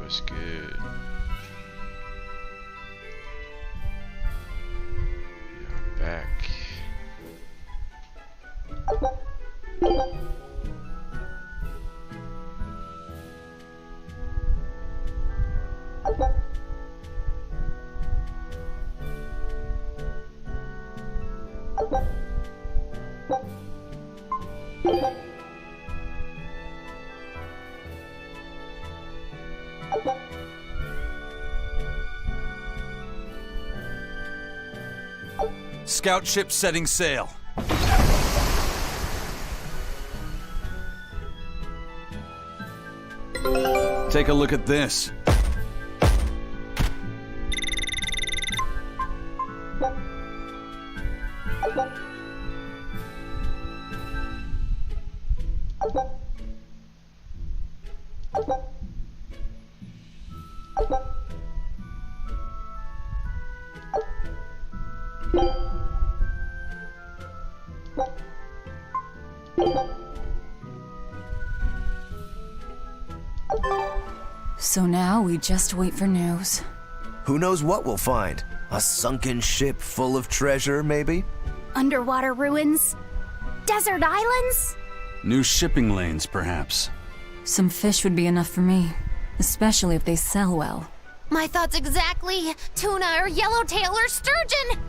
was good. Yeah, back. Scout ship setting sail. Take a look at this. So now we just wait for news. Who knows what we'll find? A sunken ship full of treasure, maybe? Underwater ruins? Desert islands? New shipping lanes, perhaps. Some fish would be enough for me, especially if they sell well. My thoughts exactly. Tuna or yellowtail or sturgeon!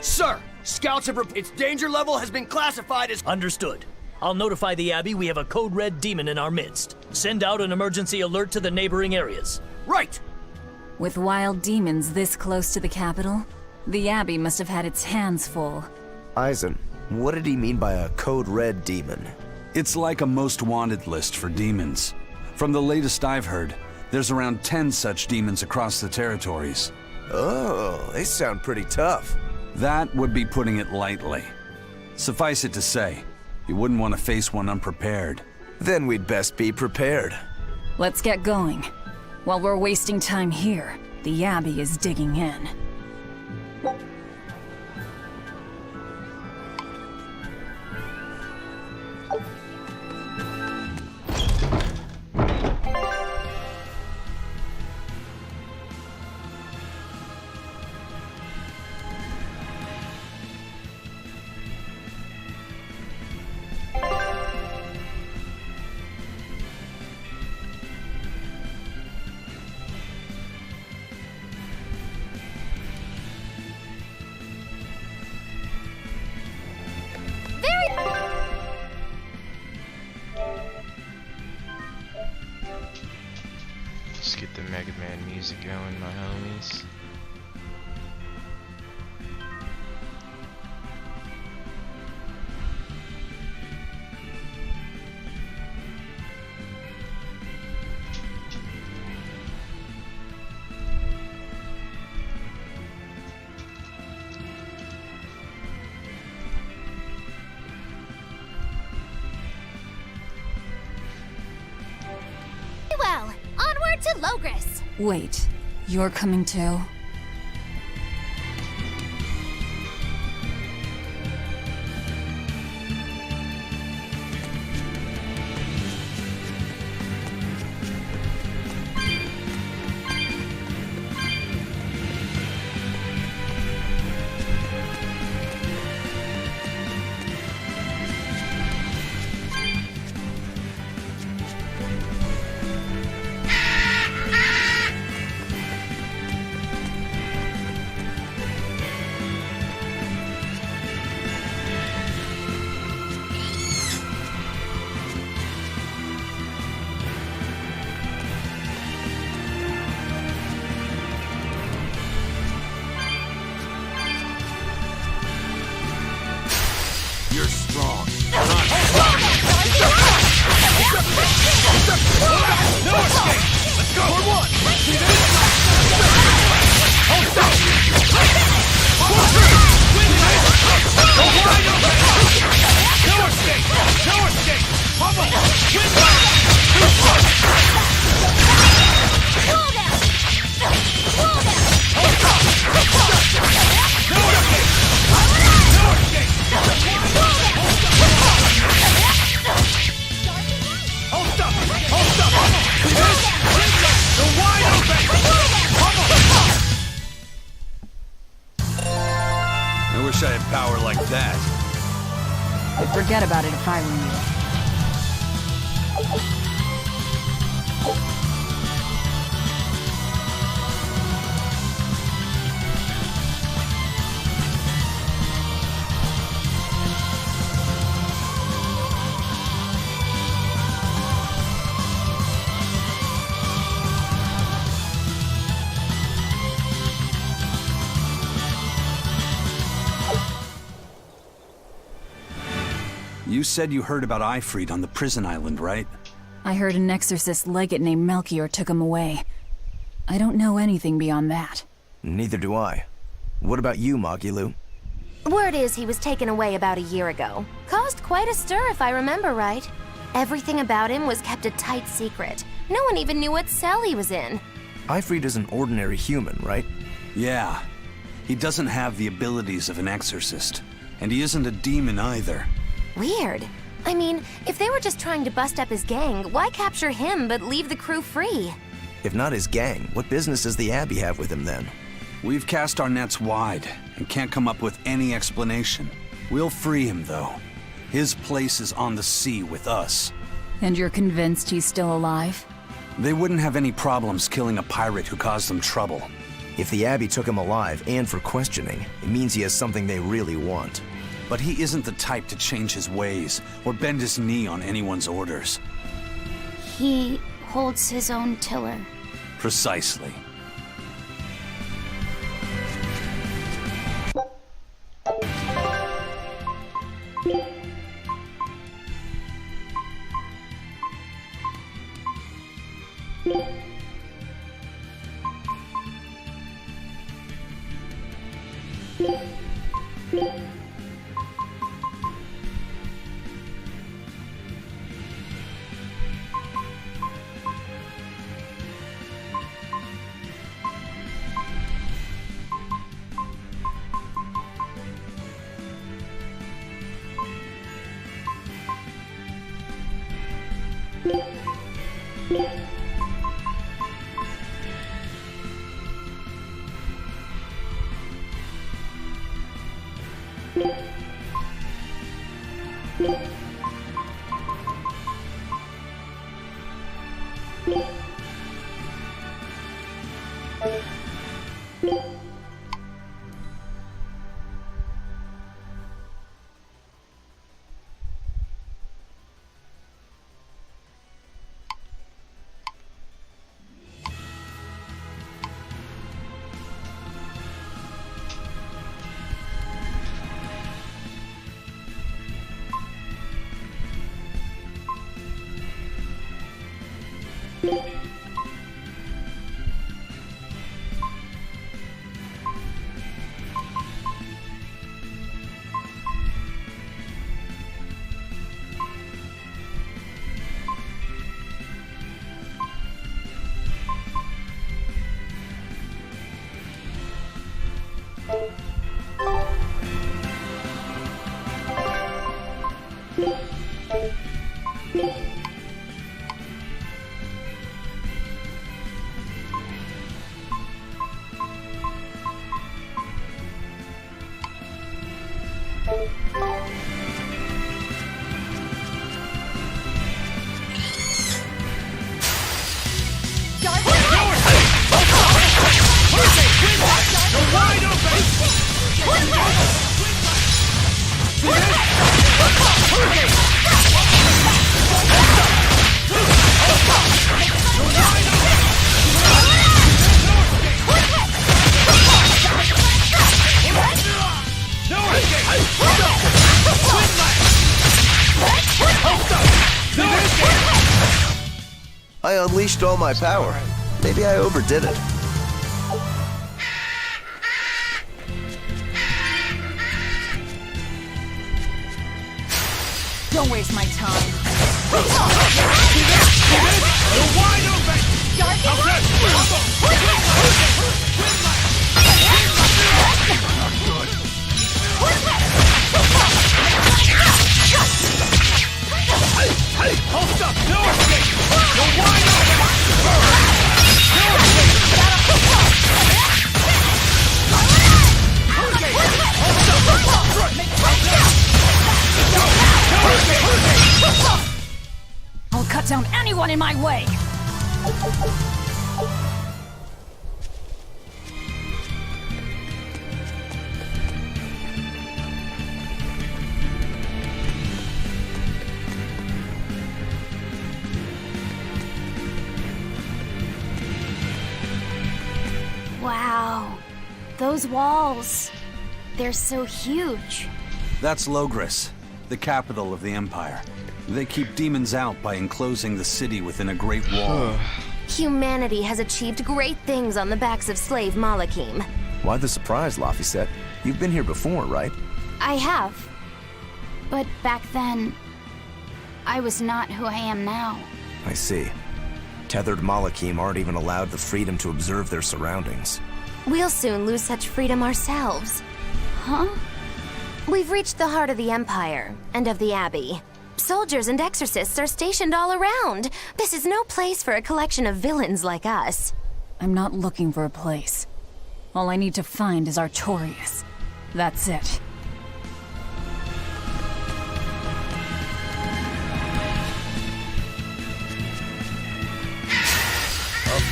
Sir, scouts have its danger level has been classified as... Understood. I'll notify the Abbey we have a code red demon in our midst. Send out an emergency alert to the neighboring areas. Right! With wild demons this close to the capital, the Abbey must have had its hands full. Eisen, what did he mean by a code red demon? It's like a most wanted list for demons. From the latest I've heard, there's around 10 such demons across the territories. Oh, they sound pretty tough. That would be putting it lightly. Suffice it to say, you wouldn't want to face one unprepared. Then we'd best be prepared. Let's get going. While we're wasting time here, the Abbey is digging in. Let's get the Mega Man music going, my homies. Well, onward to Logris. Wait, you're coming too? You're strong. I wish I had power like that. I'd forget about it if I were you. You said you heard about Ifrit on the prison island, right? I heard an exorcist legate named Melchior took him away. I don't know anything beyond that. Neither do I. What about you, Magilou? Word is he was taken away about a year ago. Caused quite a stir, if I remember right. Everything about him was kept a tight secret. No one even knew what cell he was in. Ifrit is an ordinary human, right? Yeah. He doesn't have the abilities of an exorcist. And he isn't a demon either. Weird. I mean, if they were just trying to bust up his gang, why capture him but leave the crew free? If not his gang, what business does the Abbey have with him then? We've cast our nets wide, and can't come up with any explanation. We'll free him, though. His place is on the sea with us. And you're convinced he's still alive? They wouldn't have any problems killing a pirate who caused them trouble. If the Abbey took him alive and for questioning, it means he has something they really want. But he isn't the type to change his ways or bend his knee on anyone's orders. He holds his own tiller. Precisely. I unleashed all my power. Maybe I overdid it. Don't waste my time. You're wide open! Hold up! No escape! You're wide open! No escape! I'll cut down anyone in my way! Wow. Those walls. They're so huge. That's Logris, the capital of the Empire. They keep demons out by enclosing the city within a great wall. Humanity has achieved great things on the backs of slave Malakim. Why the surprise, Laphicet? You've been here before, right? I have. But back then, I was not who I am now. I see. Tethered Malakim aren't even allowed the freedom to observe their surroundings. We'll soon lose such freedom ourselves. Huh? We've reached the heart of the Empire and of the Abbey. Soldiers and exorcists are stationed all around. This is no place for a collection of villains like us. I'm not looking for a place. All I need to find is Artorias. That's it.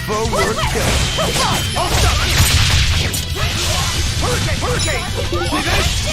Forward kill. Hurricane! Hurricane! See this?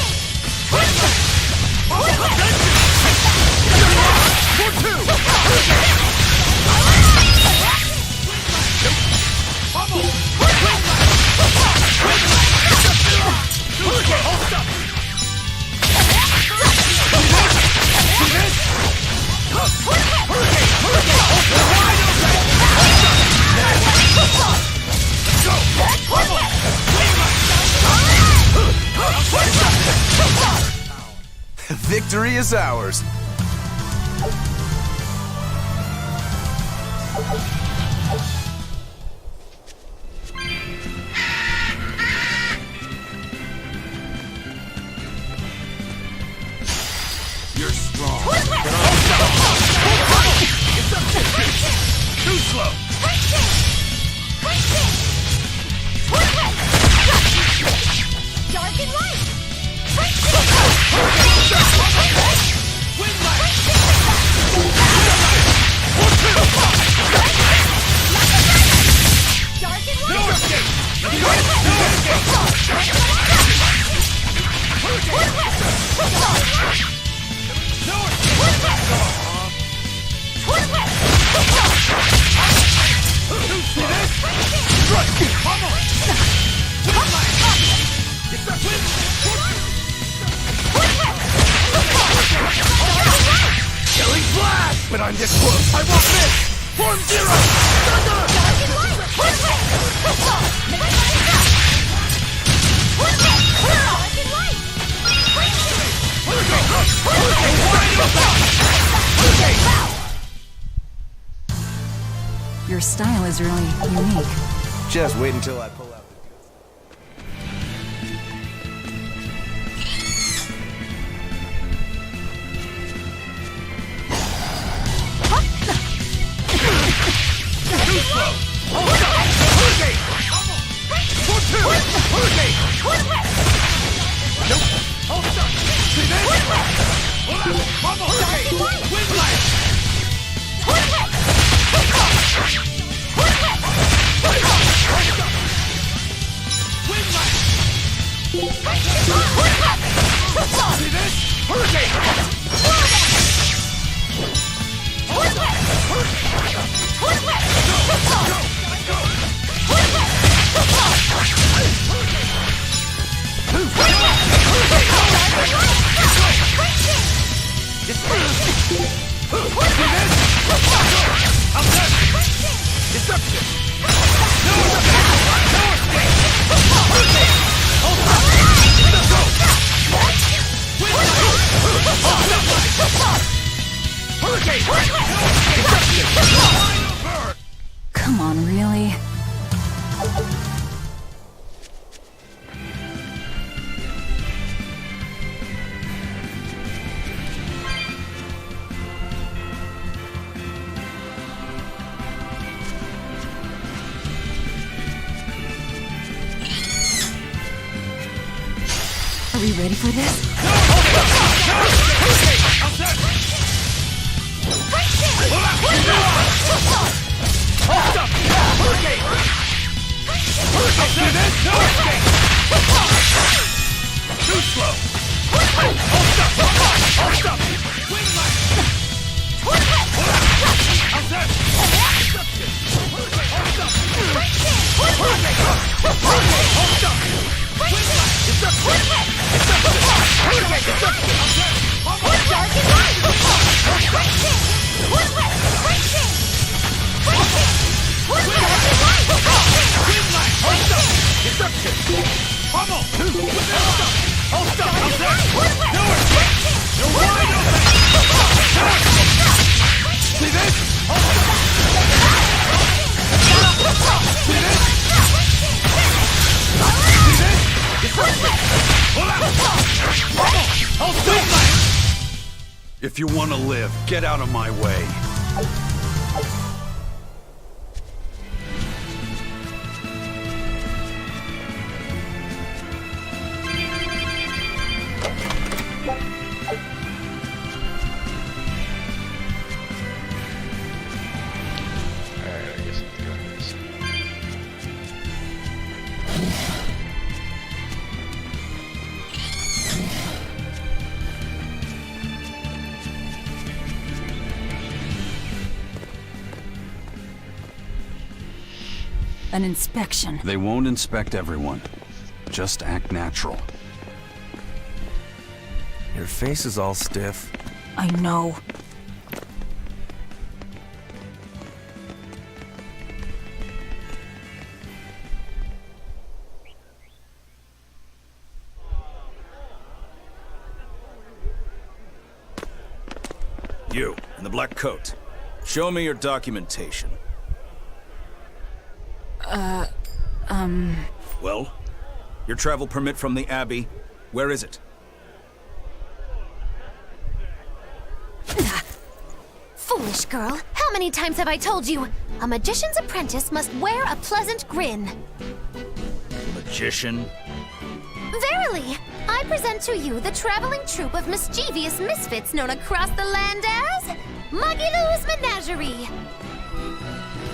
Victory is ours. You're strong. Too slow. Dark and light! Killing blast! But I'm this close. I won't miss! Form zero! Thunder! Your style is really unique. Just wait until I pull out the Come on, really? Are we ready for this? Too slow! Hold stop! If you want to live, get out of my way. An inspection. They won't inspect everyone. Just act natural. Your face is all stiff. I know. You, in the black coat. Show me your documentation. Well? Your travel permit from the Abbey, where is it? Foolish girl, how many times have I told you? A magician's apprentice must wear a pleasant grin. Magician? Verily, I present to you the traveling troupe of mischievous misfits known across the land as Magilou's Menagerie.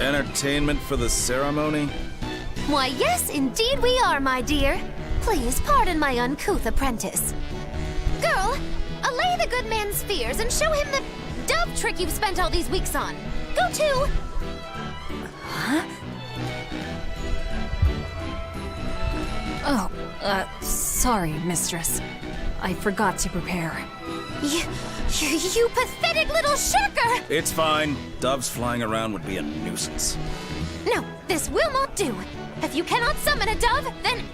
Entertainment for the ceremony? Why, yes, indeed we are, my dear. Please pardon my uncouth apprentice. Girl, allay the good man's fears and show him the dove trick you've spent all these weeks on. Go to... Oh, sorry, mistress. I forgot to prepare. You pathetic little shirker! It's fine. Doves flying around would be a nuisance. No, this will not do. If you cannot summon a dove, then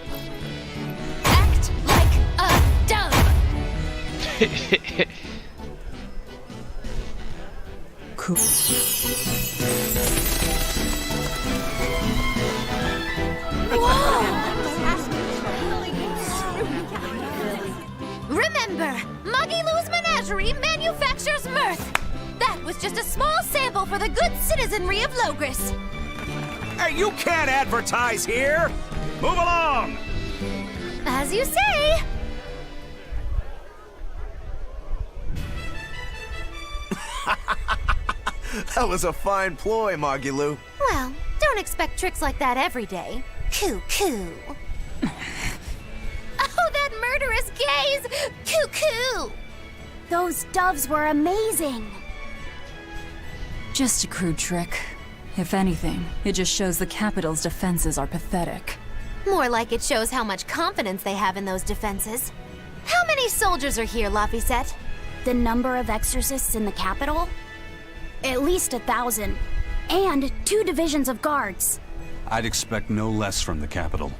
act like a dove. Cool. Remember, Magilou's Menagerie manufactures mirth. That was just a small sample for the good citizenry of Logris. Hey, you can't advertise here! Move along! As you say. That was a fine ploy, Magilou. Well, don't expect tricks like that every day. Coo-coo. Oh, that murderous gaze! Coo-coo! Those doves were amazing. Just a crude trick. If anything, it just shows the capital's defenses are pathetic. More like it shows how much confidence they have in those defenses. How many soldiers are here, Laphicet? The number of exorcists in the capital? At least 1,000. And 2 divisions of guards. I'd expect no less from the capital.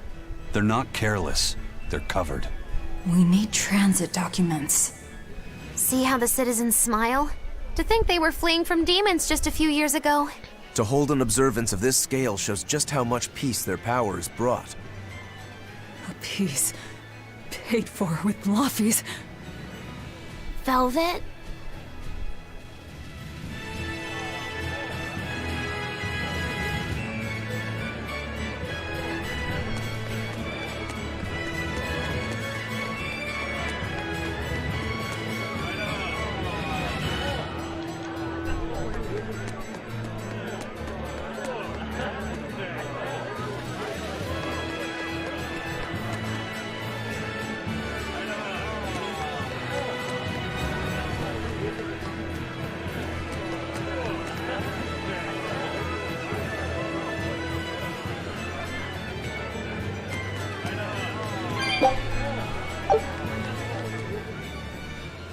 They're not careless. They're covered. We need transit documents. See how the citizens smile? To think they were fleeing from demons just a few years ago. To hold an observance of this scale shows just how much peace their power has brought. A piece paid for with Laffy's. Velvet?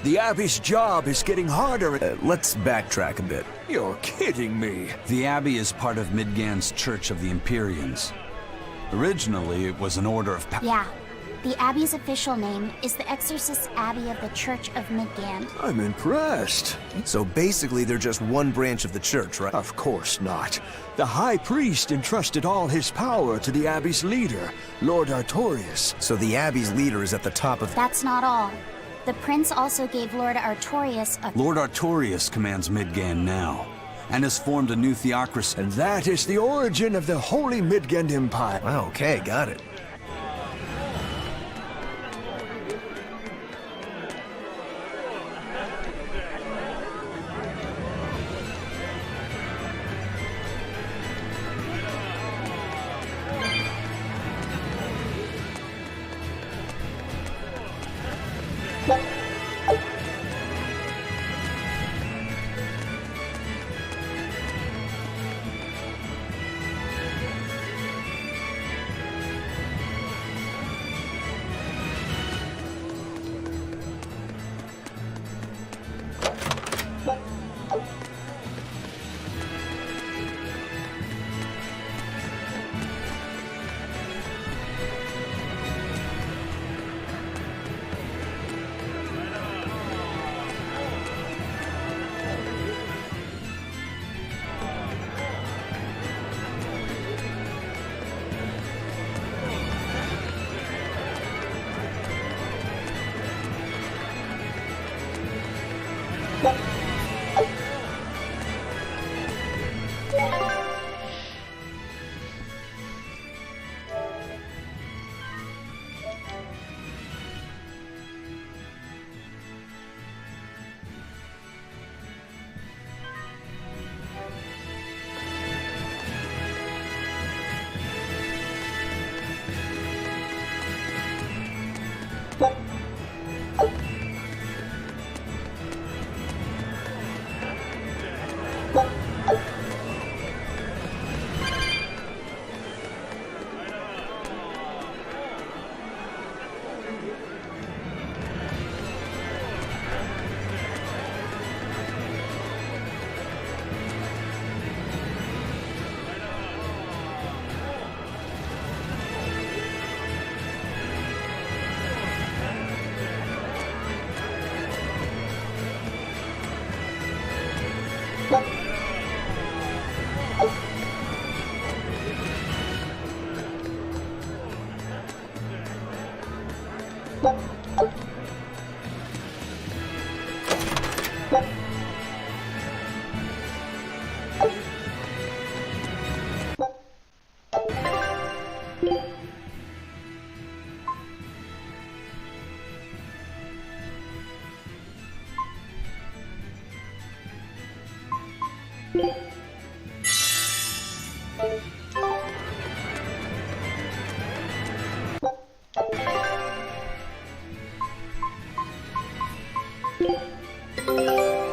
The Abbey's job is getting harder. Let's backtrack a bit. You're kidding me. The Abbey is part of Midgand's Church of the Empyreans. Originally, it was an order of Yeah. The Abbey's official name is the Exorcist Abbey of the Church of Midgand. I'm impressed. So basically, they're just one branch of the church, right? Of course not. The High Priest entrusted all his power to the Abbey's leader, Lord Artorius. So the Abbey's leader is at the top of... That's not all. The prince also gave Lord Artorius a... Lord Artorius commands Midgand now, and has formed a new theocracy. And that is the origin of the Holy Midgand Empire. Okay, got it.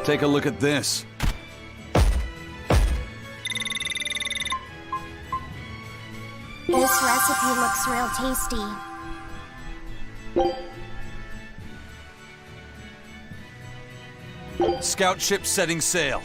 Take a look at this. This recipe looks real tasty. Scout ship setting sail.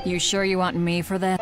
You sure you want me for that?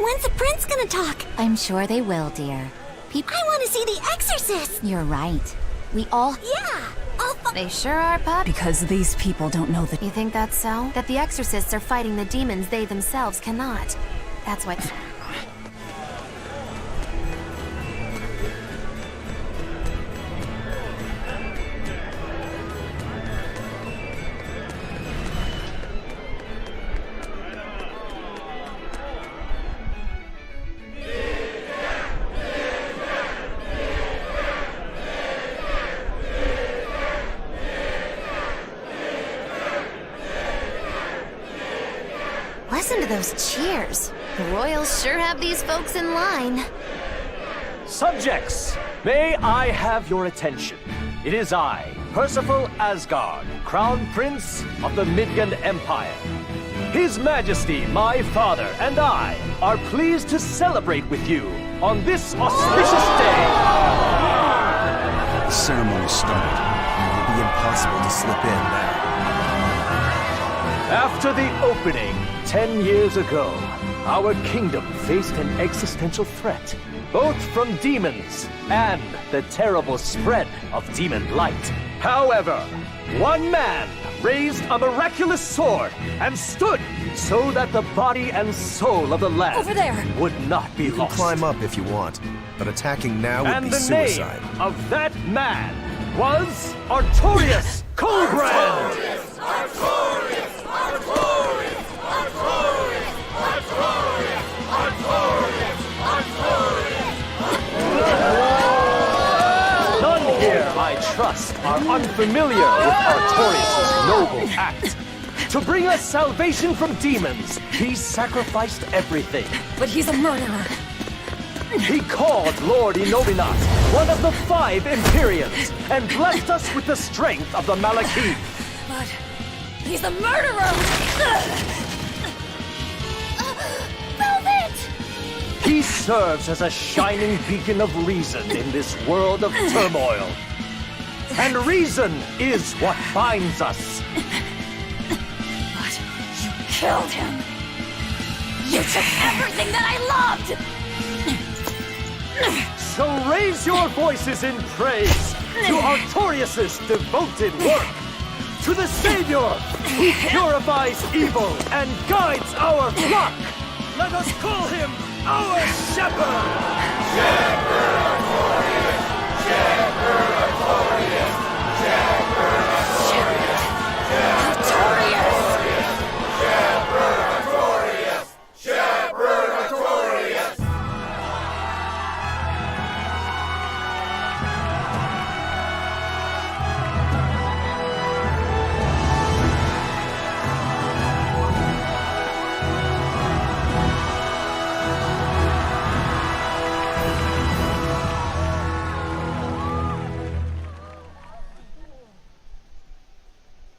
When's the prince gonna talk? I'm sure they will, dear. I want to see the exorcist! You're right. We all... Yeah! They sure are, pup. Because these people don't know that. You think that's so? That the exorcists are fighting the demons they themselves cannot. That's why... Listen to those cheers. The royals sure have these folks in line. Subjects, may I have your attention? It is I, Percival Asgard, Crown Prince of the Midgard Empire. His Majesty, my father, and I are pleased to celebrate with you on this auspicious day. The ceremony started. It will be impossible to slip in now. After the opening 10 years ago, our kingdom faced an existential threat, both from demons and the terrible spread of demon light. However, one man raised a miraculous sword and stood so that the body and soul of the land Over there. would not be You can lost. climb up if you want, but attacking now would And be the suicide. name of that man was Artorius Coldbrand! None here, I trust, are unfamiliar with Artorius' noble act. To bring us salvation from demons, he sacrificed everything. But he's a murderer. He called Lord Inominat, one of the 5 Empyreans, and blessed us with the strength of the Malachim. But he's a murderer! Velvet! He serves as a shining beacon of reason in this world of turmoil. And reason is what binds us. But you killed him! You took everything that I loved! So raise your voices in praise to Artorius' devoted work, to the Savior who purifies evil and guides our flock. Let us call him our Shepherd!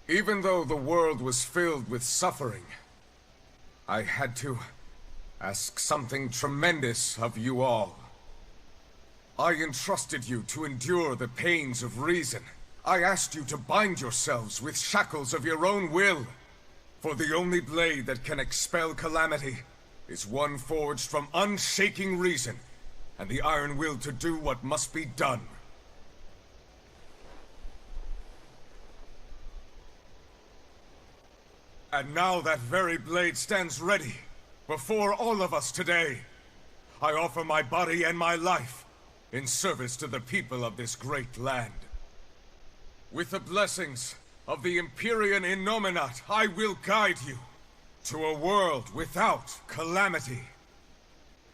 Even though the world was filled with suffering, I had to ask something tremendous of you all. I entrusted you to endure the pains of reason. I asked you to bind yourselves with shackles of your own will. For the only blade that can expel calamity is one forged from unshaking reason and the iron will to do what must be done. And now that very blade stands ready before all of us today. I offer my body and my life in service to the people of this great land. With the blessings of the Empyrean Innominat, I will guide you to a world without calamity.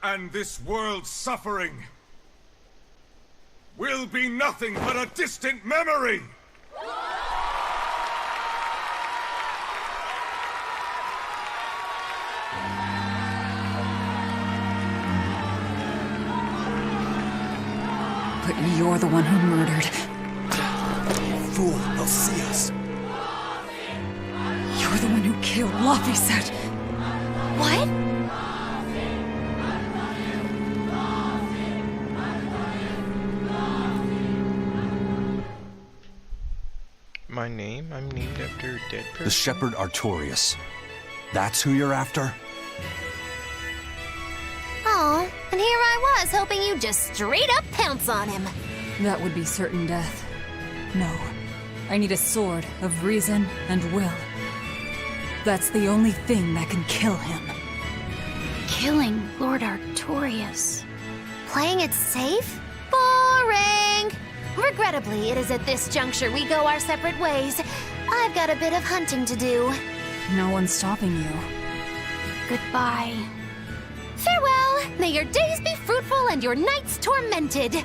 And this world's suffering will be nothing but a distant memory! But you're the one who murdered. Fool, they'll see us. You're the one who killed Laphicet. What? My name? I'm named after a dead person. The Shepherd Artorius. That's who you're after? Aw, and here I was hoping you'd just straight up pounce on him. That would be certain death. No. I need a sword of reason and will. That's the only thing that can kill him. Killing Lord Artorias. Playing it safe? Boring! Regrettably, it is at this juncture we go our separate ways. I've got a bit of hunting to do. No one's stopping you. Goodbye. Farewell! May your days be fruitful and your nights tormented!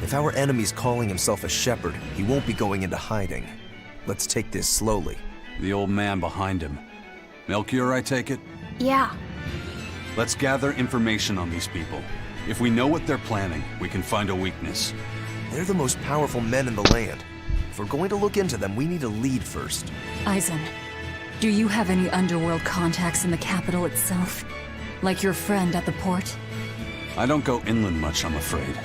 If our enemy's calling himself a shepherd, he won't be going into hiding. Let's take this slowly. The old man behind him. Melchior, I take it? Yeah. Let's gather information on these people. If we know what they're planning, we can find a weakness. They're the most powerful men in the land. If we're going to look into them, we need a lead first. Eisen, do you have any underworld contacts in the capital itself? Like your friend at the port? I don't go inland much, I'm afraid.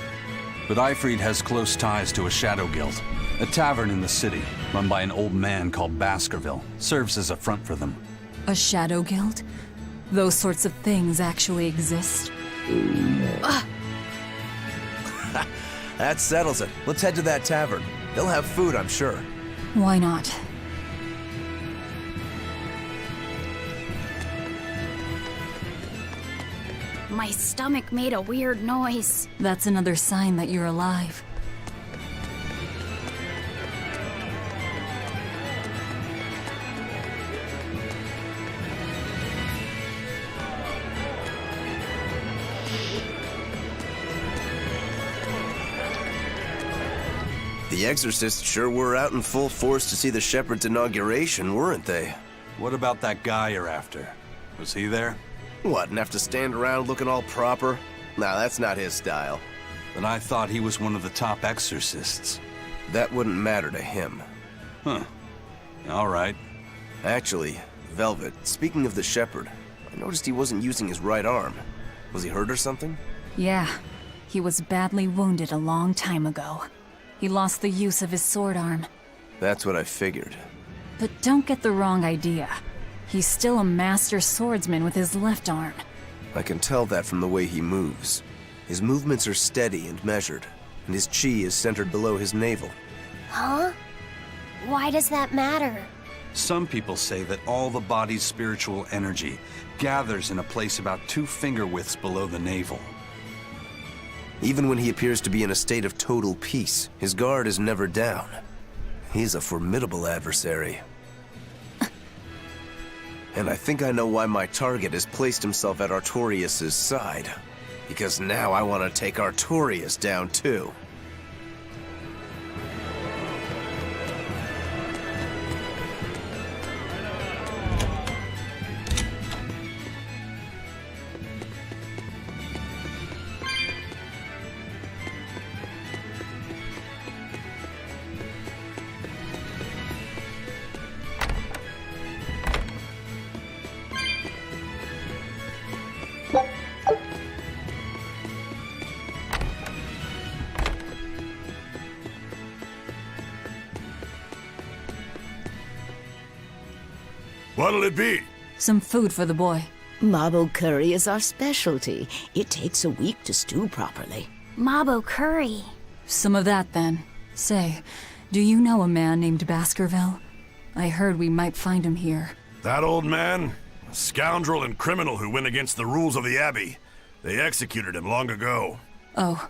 But Eifried has close ties to a shadow guild. A tavern in the city, run by an old man called Baskerville, serves as a front for them. A shadow guild? Those sorts of things actually exist? That settles it. Let's head to that tavern. They'll have food, I'm sure. Why not? My stomach made a weird noise. That's another sign that you're alive. The exorcists sure were out in full force to see the shepherd's inauguration, weren't they? What about that guy you're after? Was he there? What, and have to stand around looking all proper? Nah, that's not his style. Then I thought he was one of the top exorcists. That wouldn't matter to him. Huh. All right. Actually, Velvet, speaking of the shepherd, I noticed he wasn't using his right arm. Was he hurt or something? Yeah. He was badly wounded a long time ago. He lost the use of his sword arm. That's what I figured. But don't get the wrong idea. He's still a master swordsman with his left arm. I can tell that from the way he moves. His movements are steady and measured, and his chi is centered below his navel. Huh? Why does that matter? Some people say that all the body's spiritual energy gathers in a place about 2 finger widths below the navel. Even when he appears to be in a state of total peace, his guard is never down. He's a formidable adversary. And I think I know why my target has placed himself at Artorias' side. Because now I want to take Artorias down too. What'll it be? Some food for the boy. Mabo curry is our specialty. It takes a week to stew properly. Mabo curry. Some of that, then. Say, do you know a man named Baskerville? I heard we might find him here. That old man? A scoundrel and criminal who went against the rules of the Abbey. They executed him long ago. Oh.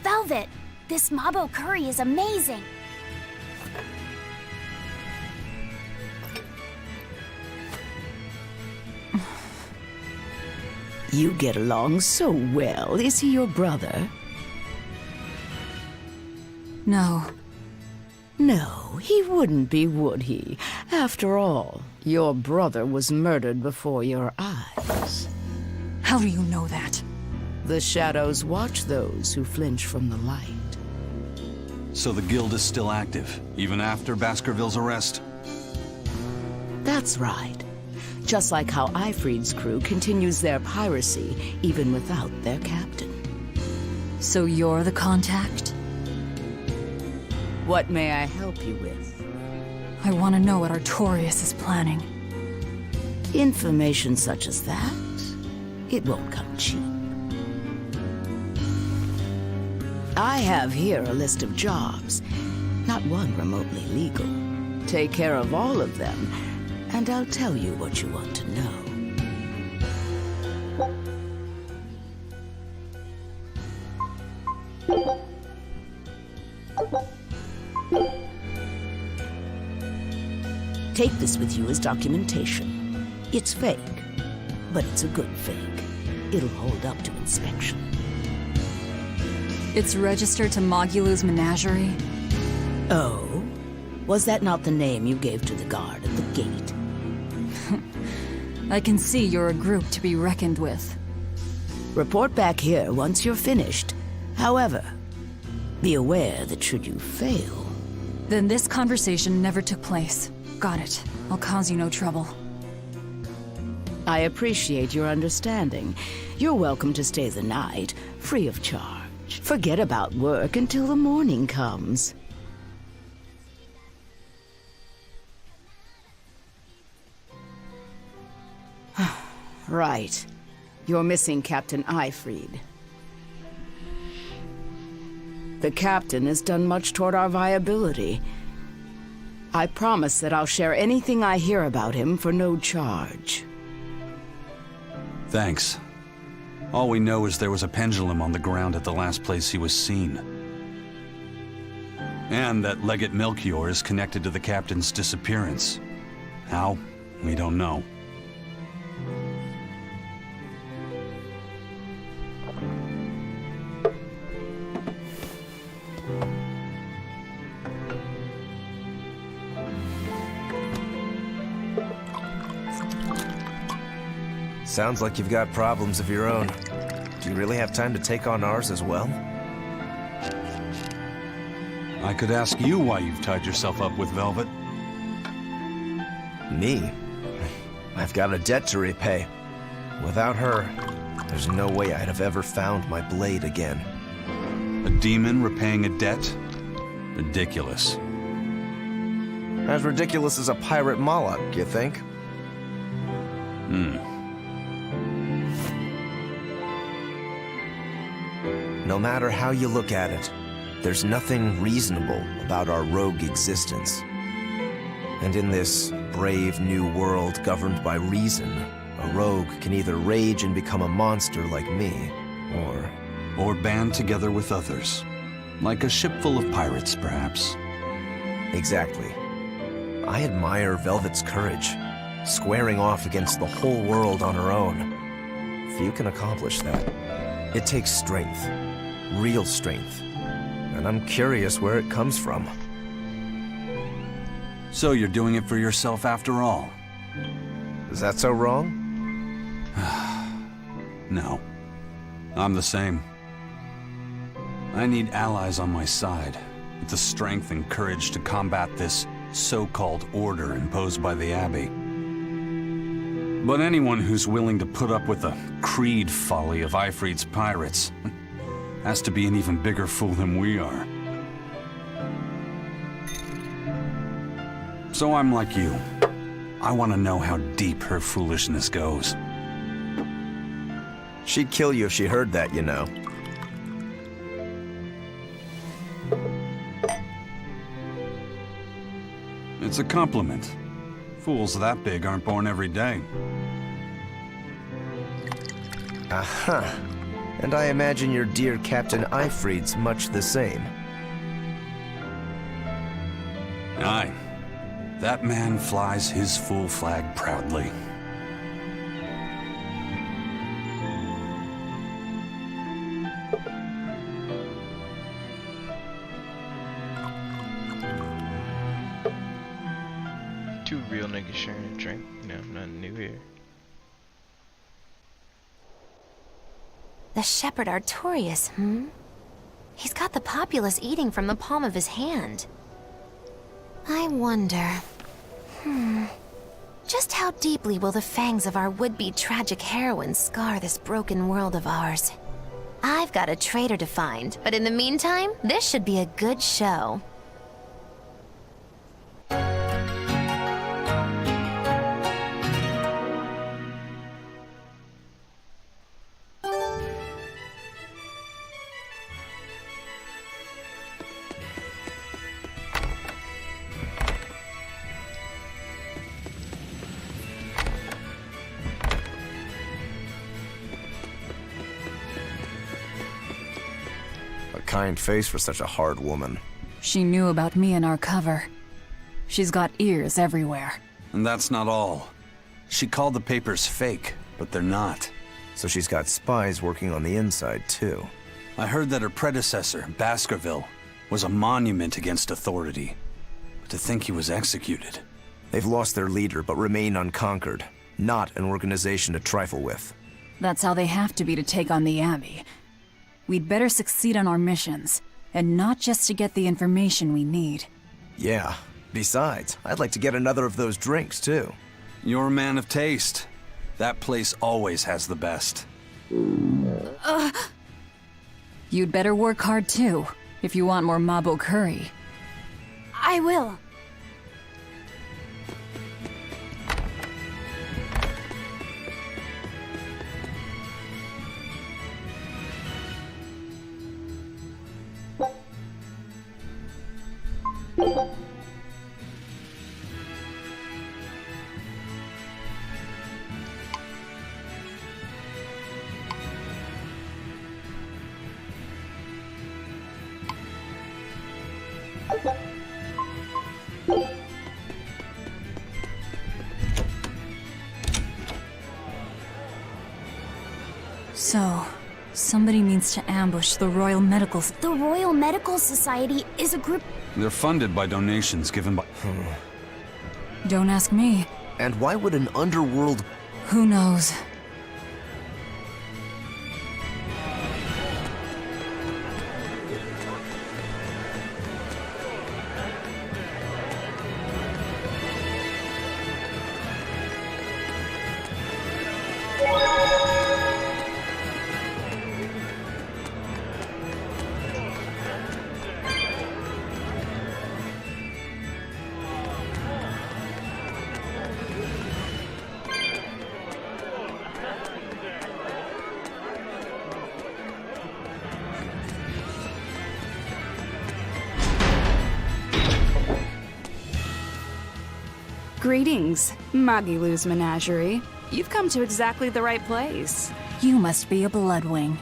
Velvet, this Mabo curry is amazing. You get along so well. Is he your brother? No. No, he wouldn't be, would he? After all, your brother was murdered before your eyes. How do you know that? The shadows watch those who flinch from the light. So the guild is still active, even after Baskerville's arrest? That's right. Just like how Eifried's crew continues their piracy, even without their captain. So you're the contact? What may I help you with? I want to know what Artorias is planning. Information such as that? It won't come cheap. I have here a list of jobs, not one remotely legal. Take care of all of them, and I'll tell you what you want to know. Take this with you as documentation. It's fake, but it's a good fake. It'll hold up to inspection. It's registered to Mogulu's menagerie? Oh? Was that not the name you gave to the guard at the gate? I can see you're a group to be reckoned with. Report back here once you're finished. However, be aware that should you fail... Then this conversation never took place. Got it. I'll cause you no trouble. I appreciate your understanding. You're welcome to stay the night, free of charge. Forget about work until the morning comes. Right. You're missing Captain Eifried. The captain has done much toward our viability. I promise that I'll share anything I hear about him for no charge. Thanks. All we know is there was a pendulum on the ground at the last place he was seen. And that Legate Melchior is connected to the captain's disappearance. How? We don't know. Sounds like you've got problems of your own. Do you really have time to take on ours as well? I could ask you why you've tied yourself up with Velvet. Me? I've got a debt to repay. Without her, there's no way I'd have ever found my blade again. A demon repaying a debt? Ridiculous. As ridiculous as a pirate Moloch, you think? No matter how you look at it, there's nothing reasonable about our rogue existence. And in this brave new world governed by reason, a rogue can either rage and become a monster like me, or band together with others. Like a ship full of pirates, perhaps. Exactly. I admire Velvet's courage, squaring off against the whole world on her own. Few can accomplish that. It takes strength. Real strength. And I'm curious where it comes from. So you're doing it for yourself after all? Is that so wrong? No. I'm the same. I need allies on my side, with the strength and courage to combat this so-called order imposed by the Abbey. But anyone who's willing to put up with the creed folly of Eifried's pirates has to be an even bigger fool than we are. So I'm like you. I want to know how deep her foolishness goes. She'd kill you if she heard that, you know. It's a compliment. Fools that big aren't born every day. Aha. And I imagine your dear Captain Eifried's much the same. Aye. That man flies his full flag proudly. Two real niggas sharing a drink. No, nothing new here. The shepherd Artorias, He's got the populace eating from the palm of his hand. I wonder... Just how deeply will the fangs of our would-be tragic heroine scar this broken world of ours? I've got a traitor to find, but in the meantime, this should be a good show. Kind face for such a hard woman. She knew about me and our cover. She's got ears everywhere. And that's not all. She called the papers fake, but they're not. So she's got spies working on the inside, too. I heard that her predecessor, Baskerville, was a monument against authority. But to think he was executed. They've lost their leader, but remain unconquered. Not an organization to trifle with. That's how they have to be to take on the Abbey. We'd better succeed on our missions, and not just to get the information we need. Yeah. Besides, I'd like to get another of those drinks, too. You're a man of taste. That place always has the best. You'd better work hard, too, if you want more Mabo curry. I will. So, somebody means to ambush the Royal Medical... The Royal Medical Society is a group... They're funded by donations given by... Don't ask me. And why would an underworld... Who knows? Greetings, Magilu's menagerie. You've come to exactly the right place. You must be a Bloodwing.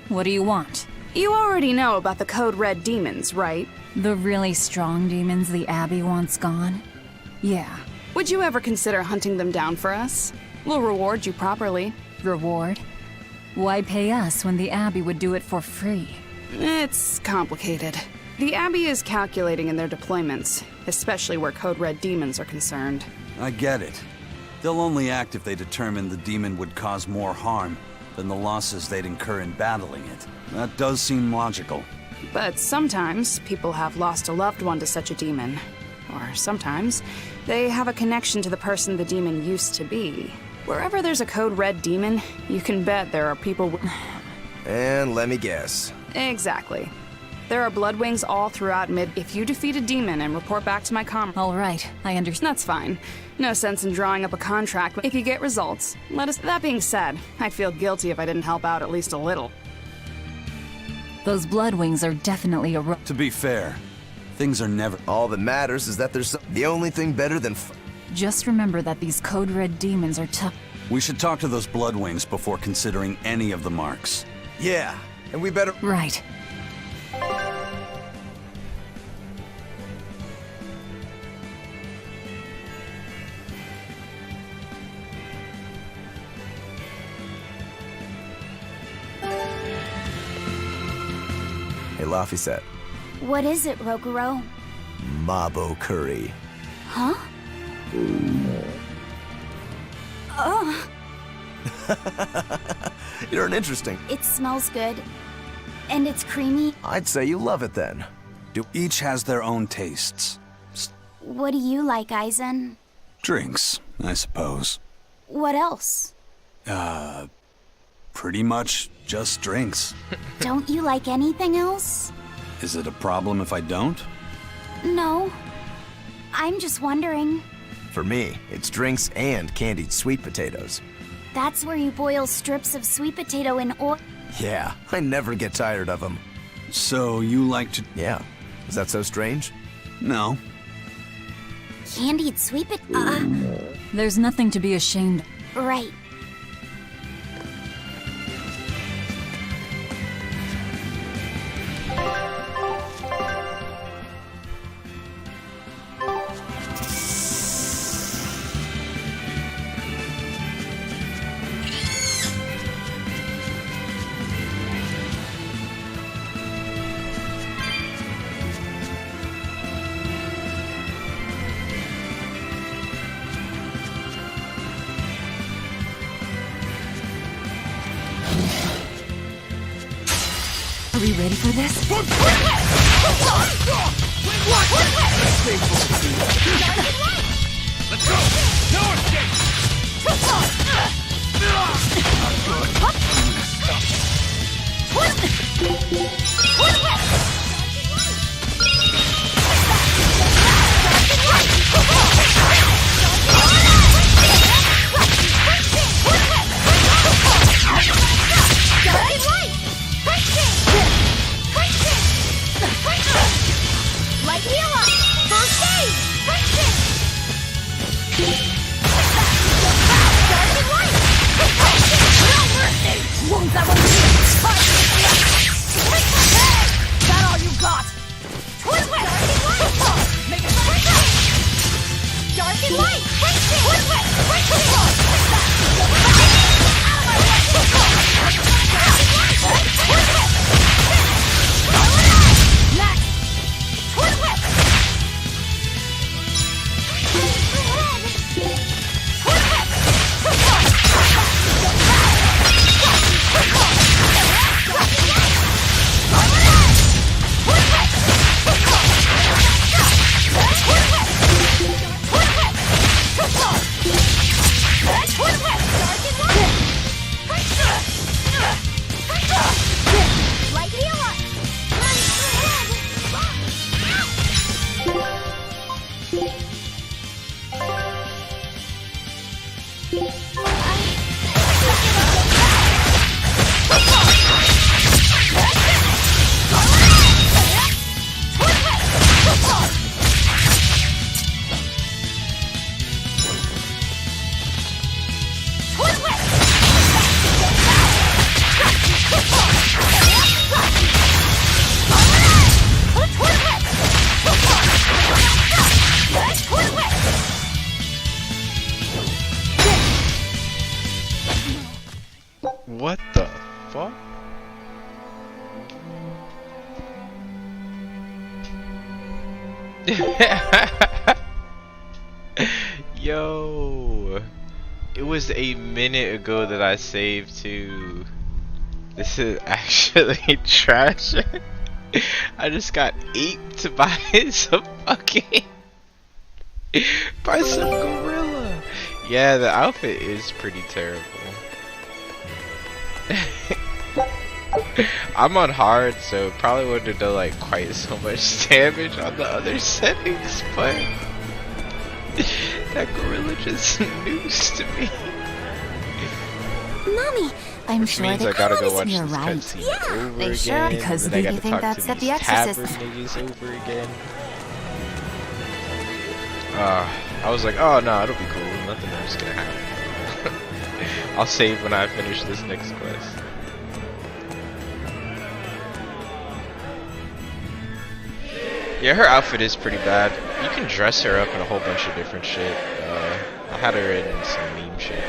What do you want? You already know about the Code Red demons, right? The really strong demons the Abbey wants gone? Yeah. Would you ever consider hunting them down for us? We'll reward you properly. Reward? Why pay us when the Abbey would do it for free? It's complicated. The Abbey is calculating in their deployments, especially where Code Red demons are concerned. I get it. They'll only act if they determine the demon would cause more harm than the losses they'd incur in battling it. That does seem logical. But sometimes people have lost a loved one to such a demon. Or sometimes they have a connection to the person the demon used to be. Wherever there's a Code Red demon, you can bet there are people And let me guess. Exactly. There are Bloodwings all throughout Mid. If you defeat a demon and report back to my All right, I understand. That's fine. No sense in drawing up a contract if you get results. Let us. That being said, I'd feel guilty if I didn't help out at least a little. Those Bloodwings are definitely a... To be fair, things are never... All that matters is that there's the only thing better than... Just remember that these Code Red demons are tough. We should talk to those Bloodwings before considering any of the marks. Yeah, and we better... Right. Hey, Laphicet. What is it, Roguro? Mabo curry. Huh? Oh. You're an interesting... It smells good. And it's creamy. I'd say you love it then. Each has their own tastes. What do you like, Aizen? Drinks, I suppose. What else? Pretty much just drinks. Don't you like anything else? Is it a problem if I don't? No. I'm just wondering. For me, it's drinks and candied sweet potatoes. That's where you boil strips of sweet potato in oil. Yeah, I never get tired of them. So you like to... Yeah. Is that so strange? No. Candied sweet potato. There's nothing to be ashamed of. Right. Are we ready for this? Let's go! No escape! Light me up! First aid! Dark and light! No mercy! Won't that one be? That all you got? Dark and light! Make it dark and light! Light me up! What the fuck? Yo, it was a minute ago that I saved too. This is actually trash. I just got aped by some fucking by some gorilla. Yeah, the outfit is pretty terrible. I'm on hard, so probably wouldn't have done like quite so much damage on the other settings, but that gorilla just noosed me. Mommy, I'm Which sure means the I gotta code go is watch in your this right. cutscene Yeah, over they again, sure because and then I they gotta think talk that's to at the these Exorcist. tavern niggas over again. I was like, oh no, it'll be cool. Nothing else gonna happen. I'll save when I finish this next quest. Yeah, her outfit is pretty bad. You can dress her up in a whole bunch of different shit. I had her in some meme shit.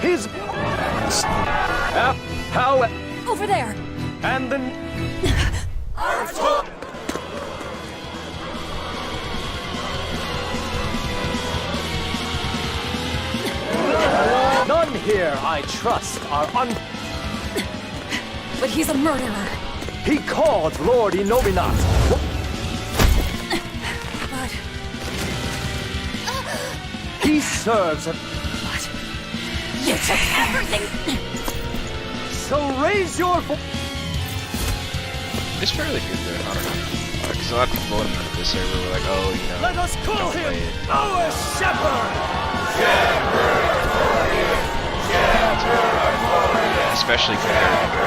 His... how... Over there! And then... None here, I trust, are But he's a murderer. He called Lord Inominat. But... He serves a... You took everything! So raise your voice. It's fairly good though. I don't know. Because a lot of people in the server were like, oh, you know, Let us call don't him play it. our shepherd. Especially compared to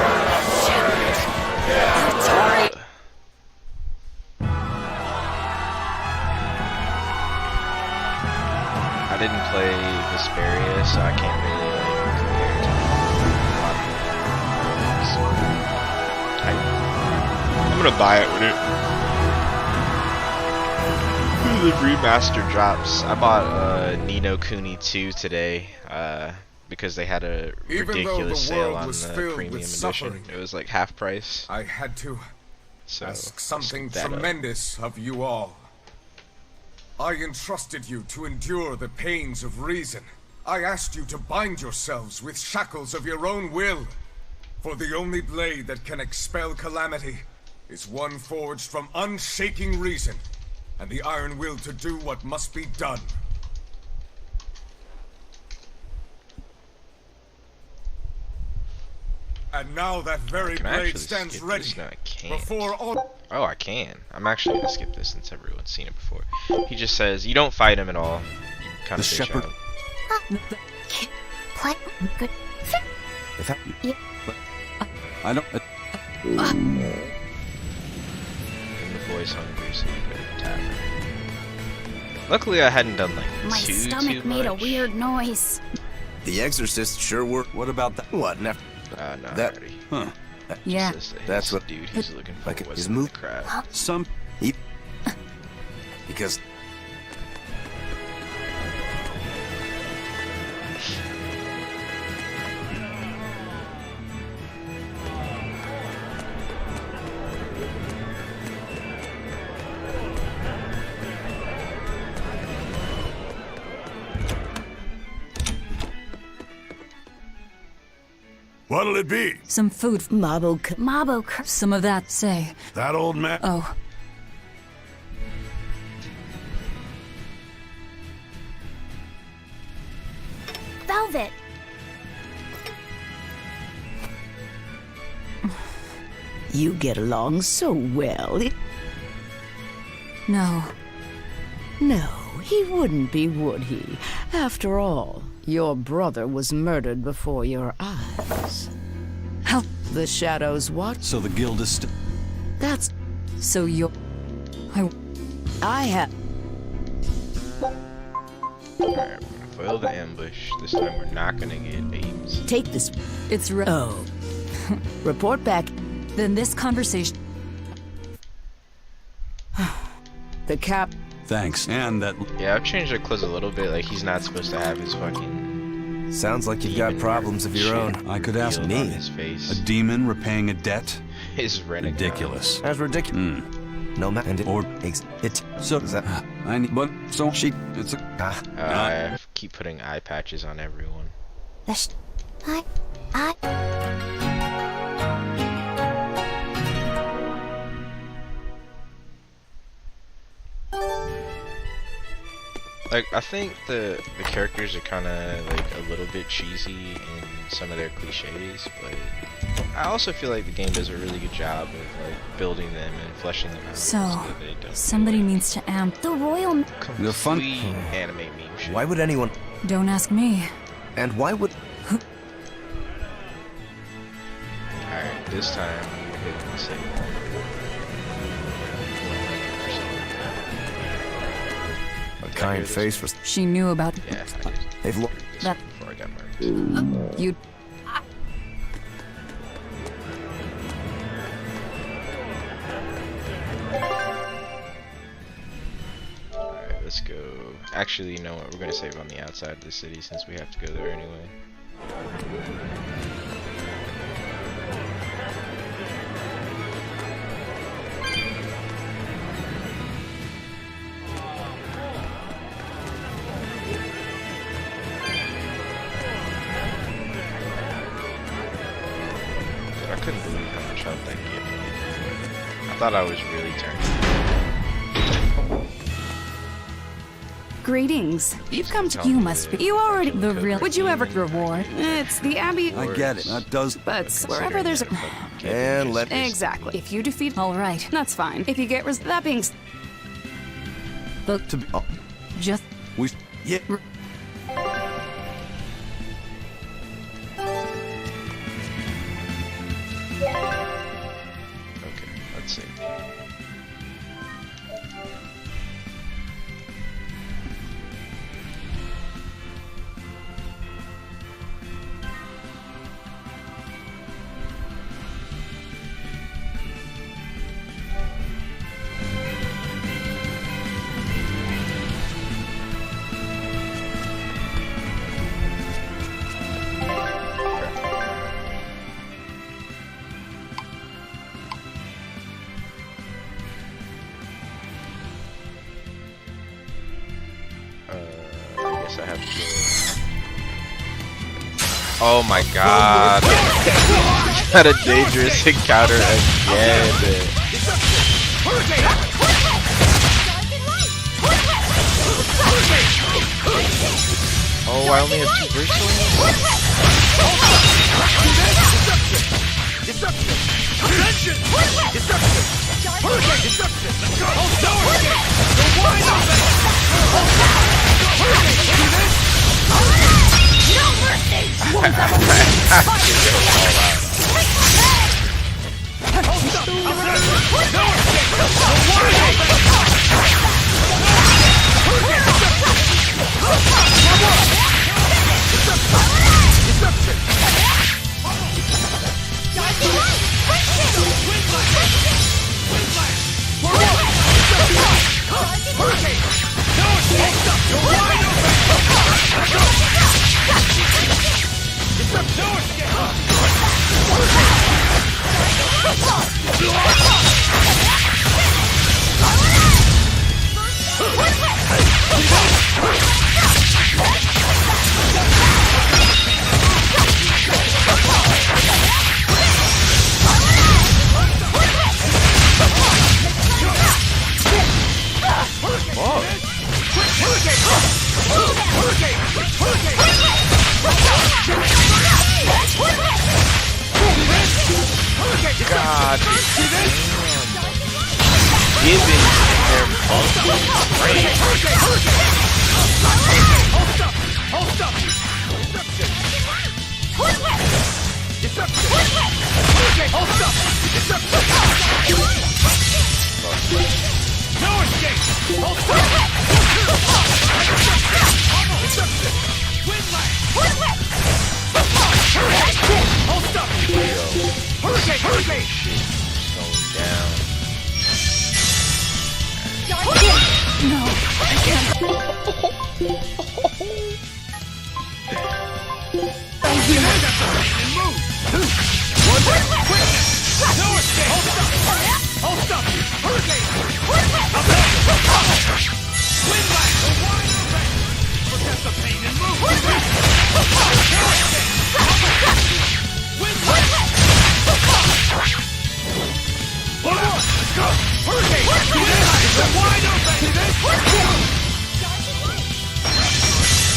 I didn't play Berseria, so I can't really like compare to a lot of I'm gonna buy it when the remaster drops. I bought Nino Kuni 2 today because they had a ridiculous sale on the premium edition. It was like half price. I had to ask something tremendous of you all. I entrusted you to endure the pains of reason. I asked you to bind yourselves with shackles of your own will. For the only blade that can expel calamity is one forged from unshaking reason, and the iron will to do what must be done. And now that very blade stands ready before all. Oh, I can. I'm actually gonna skip this since everyone's seen it before. He just says you don't fight him at all. You kind of fish out. Good. I don't. And the boy's hungry, so you go to the tavern. Luckily, I hadn't done like My stomach made a weird noise. The Exorcist sure were. What about that? What? No, that. already. Huh. Yeah. That's what dude he's looking for. like Was his in move. the crowd. Some. Because. What'll it be? Some food. Mabo. Some of that, say. That old man? Oh. Velvet. You get along so well. No. No, he wouldn't be, would he? After all, your brother was murdered before your eyes. How? The shadows watch. So the guild is still. That's. So you're. I have. Alright, foil the ambush. This time we're not gonna get babes. Take this. It's Oh. Report back. Then this conversation. The cap. Thanks. And that. Yeah, I've changed their clothes a little bit. Like he's not supposed to have his fucking. Sounds like you've got problems of your own. I could ask on me. his face. A demon repaying a debt? His renegade. Ridiculous. That's ridiculous. No matter. And it. So Is that. I need. But so she. It's a. I keep putting eye patches on everyone. Like, I think the characters are kind of like a little bit cheesy in some of their cliches, but I also feel like the game does a really good job of like building them and fleshing them out. So, that they don't somebody needs to amp. The royal. The fun. complete anime meme shit. Why would anyone. Don't ask me. And why would. Alright, this time we're hitting the same one. Kind face was. She knew about. Yeah, I did. They've looked. That. Before I got murdered. You. Alright, let's go. Actually, you know what? We're gonna save on the outside of the city since we have to go there anyway. I couldn't believe how much health that gave me. I thought I was really turning. Greetings. You've come to. You must be. You already. The real. Would you ever reward? It's the Abbey. I get it. That does. But wherever there's a. And let me... Exactly. If you defeat. All right. That's fine. If you get that being. But To be, just. we. Yeah. Okay, let's see. I guess I have to. Oh my god! Not a dangerous encounter again. Oh, I only have 2 God damn. Giving their funky brain.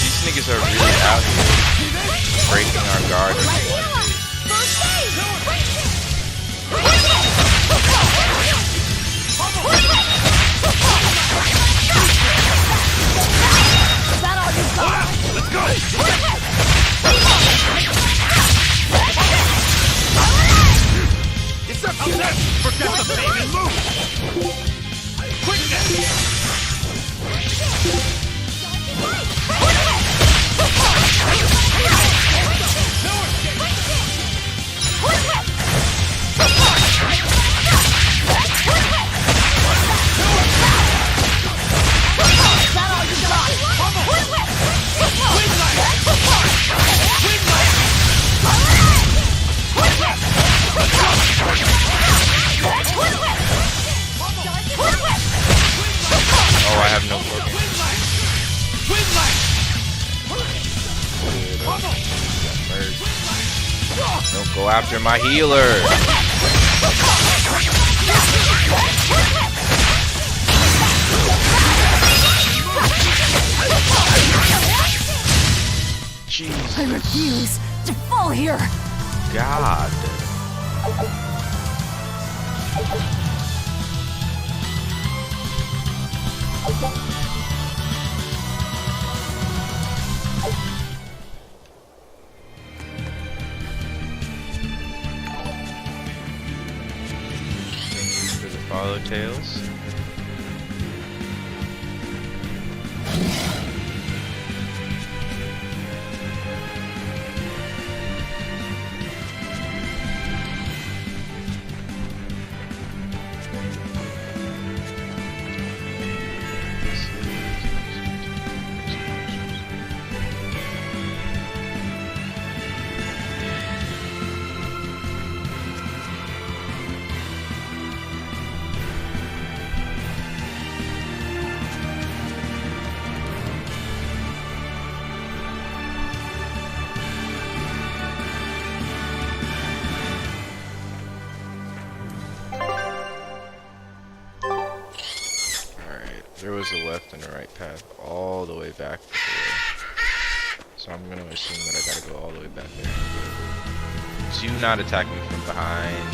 These niggas are really out here breaking our guard. Let's go! It's up there! Forget the pain and move! Quickness! Oh, I have no broken. Don't go after my healer. Jesus. I refuse to fall here. God. For the follow tails. There was a left and a right path all the way back there. So I'm gonna assume that I gotta go all the way back there. Do not attack me from behind.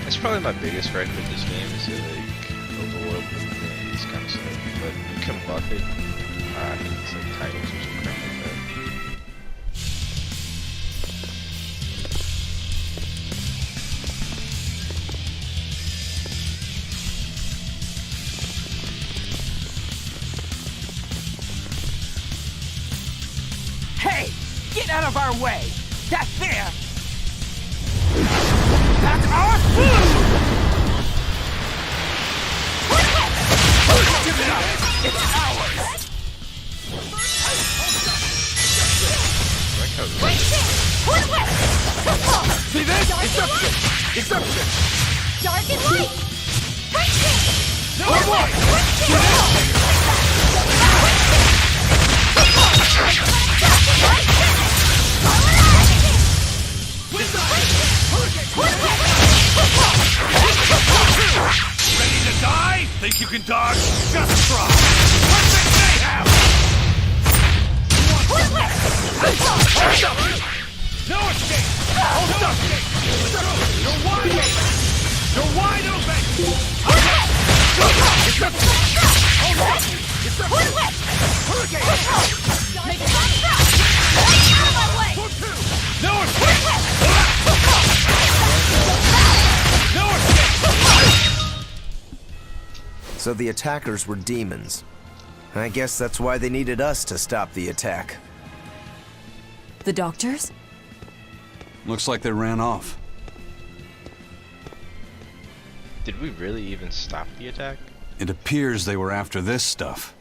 That's probably my biggest gripe with this game is that, like, overworld movement is kind of slow. But you can buff it. I think it's like titles or some crap like that. Hey! Get out of our way! That's there! That's our food! Give it up! It's ours! See this? Deception! Deception! Dark and light! No more! Ready to die? Think you can dodge? Just try! Let's make mayhem! No escape! Hold up! You're wide open! You're wide open! No escape! No escape! So the attackers were demons. I guess that's why they needed us to stop the attack. The doctors? Looks like they ran off. Did we really even stop the attack? It appears they were after this stuff.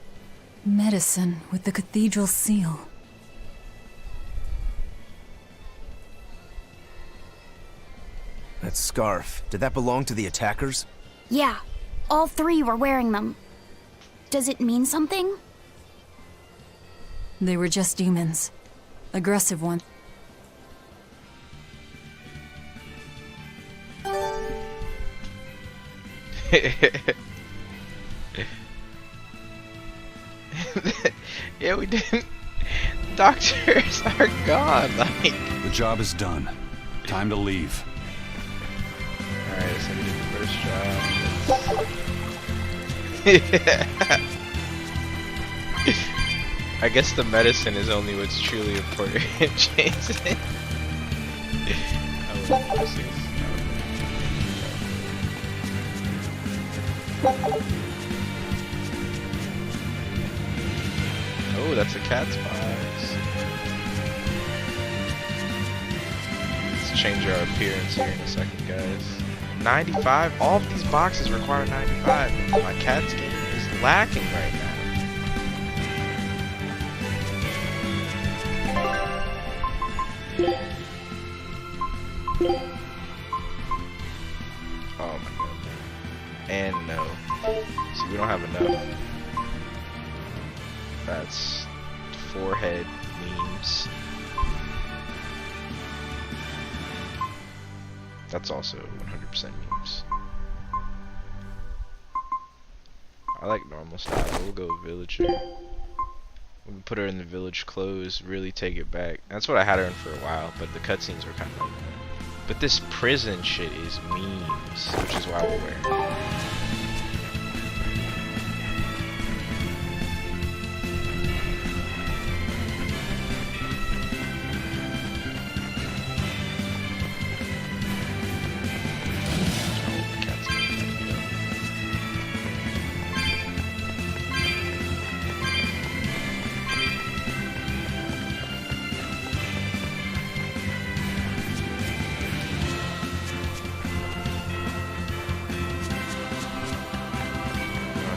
Medicine with the cathedral seal. That scarf, did that belong to the attackers? Yeah, all three were wearing them. Does it mean something? They were just demons. Aggressive ones. Yeah, we didn't. Doctors are gone. Like, the job is done. Time to leave. alright, let's do the first job. I guess the medicine is only what's truly important, Jason. Oh, that's a cat's box. Let's change our appearance here in a second, guys. 95? All of these boxes require 95. My cat's game is lacking right now. Oh my god. And no. See, we don't have enough. That's forehead memes. That's also 100% memes. I like normal style. We'll go villager. We can put her in the village clothes, really take it back. That's what I had her in for a while, but the cutscenes were kind of like... But this prison shit is memes, which is why we're wearing it.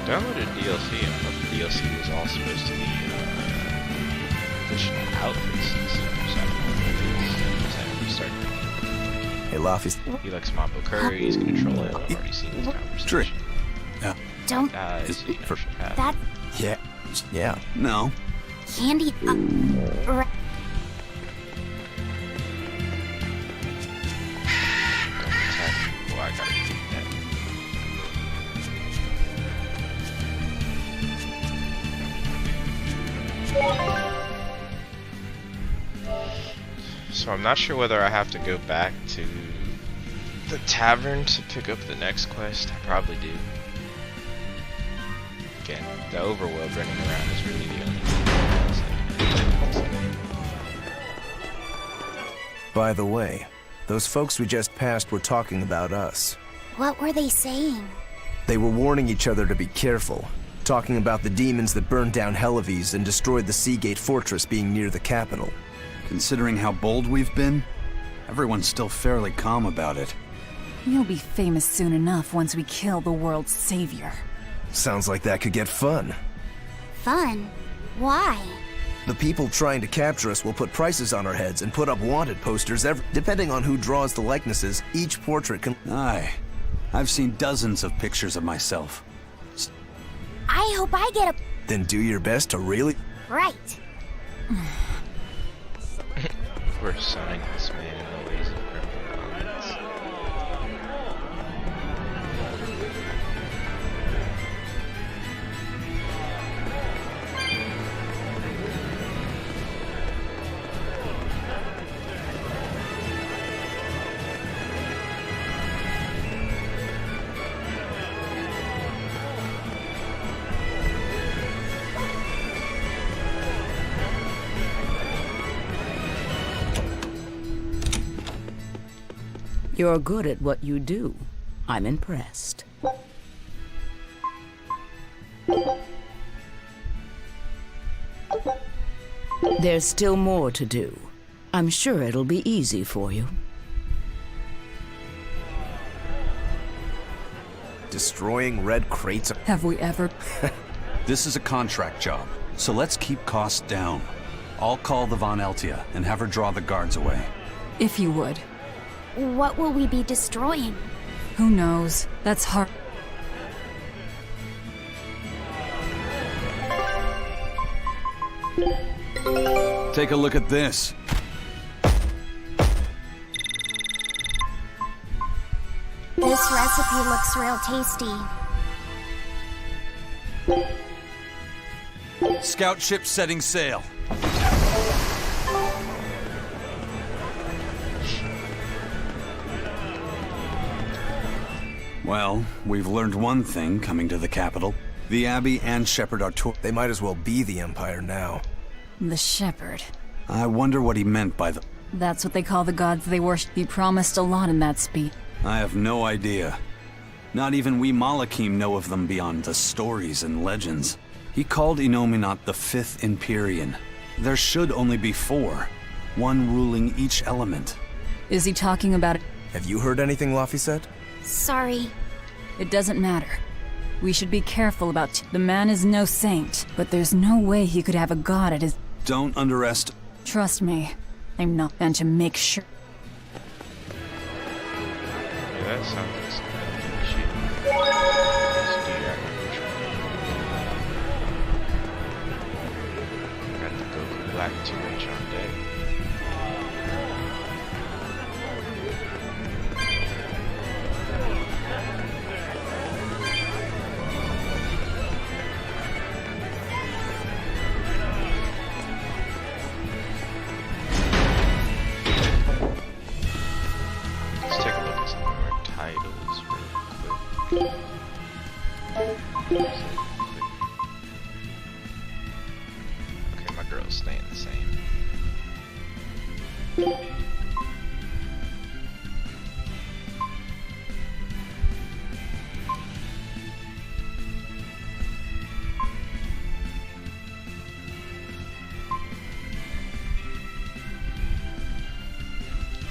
Downloaded DLC, and I thought the DLC was all supposed to be additional outfits and stuff, so I don't know what it is. Hey, Laffy. He likes Mambo Curry, he's gonna troll it. I've already seen this conversation. Yeah. Don't. That Yeah. Yeah. No. candy. Oh, I gotta keep that. So I'm not sure whether I have to go back to the tavern to pick up the next quest. I probably do. Again, the overworld running around is really the only thing. By the way, those folks we just passed were talking about us. What were they saying? They were warning each other to be careful, talking about the demons that burned down Helives and destroyed the Seagate Fortress being near the capital. Considering how bold we've been, everyone's still fairly calm about it. You'll be famous soon enough once we kill the world's savior. Sounds like that could get fun. Fun? Why? The people trying to capture us will put prices on our heads and put up wanted posters depending on who draws the likenesses. Each portrait can... Aye. I've seen dozens of pictures of myself. I hope I get a... Then do your best to really... Right. We're sunning this man in the ways of criminal violence. You're good at what you do. I'm impressed. There's still more to do. I'm sure it'll be easy for you. Destroying red crates... Have we ever... This is a contract job, so let's keep costs down. I'll call the Von Eltia and have her draw the guards away. If you would. What will we be destroying? Who knows? That's hard. Take a look at this. This recipe looks real tasty. Scout ship setting sail. Well, we've learned one thing coming to the capital. The Abbey and Shepherd are They might as well be the Empire now. The shepherd. I wonder what he meant by the... That's what they call the gods they worship. He promised a lot in that speech. I have no idea. Not even we Malakim know of them beyond the stories and legends. He called Inominat the Fifth Empyrean. There should only be 4, one ruling each element. Is he talking about it? Have you heard anything Laffy said? Sorry. It doesn't matter. We should be careful about... The man is no saint, but there's no way he could have a god at his... Don't underestimate... Trust me, I'm not meant to make sure... Yeah, that sounds like some shit. Let's do that. Got the Goku Black 2H on deck. staying the same.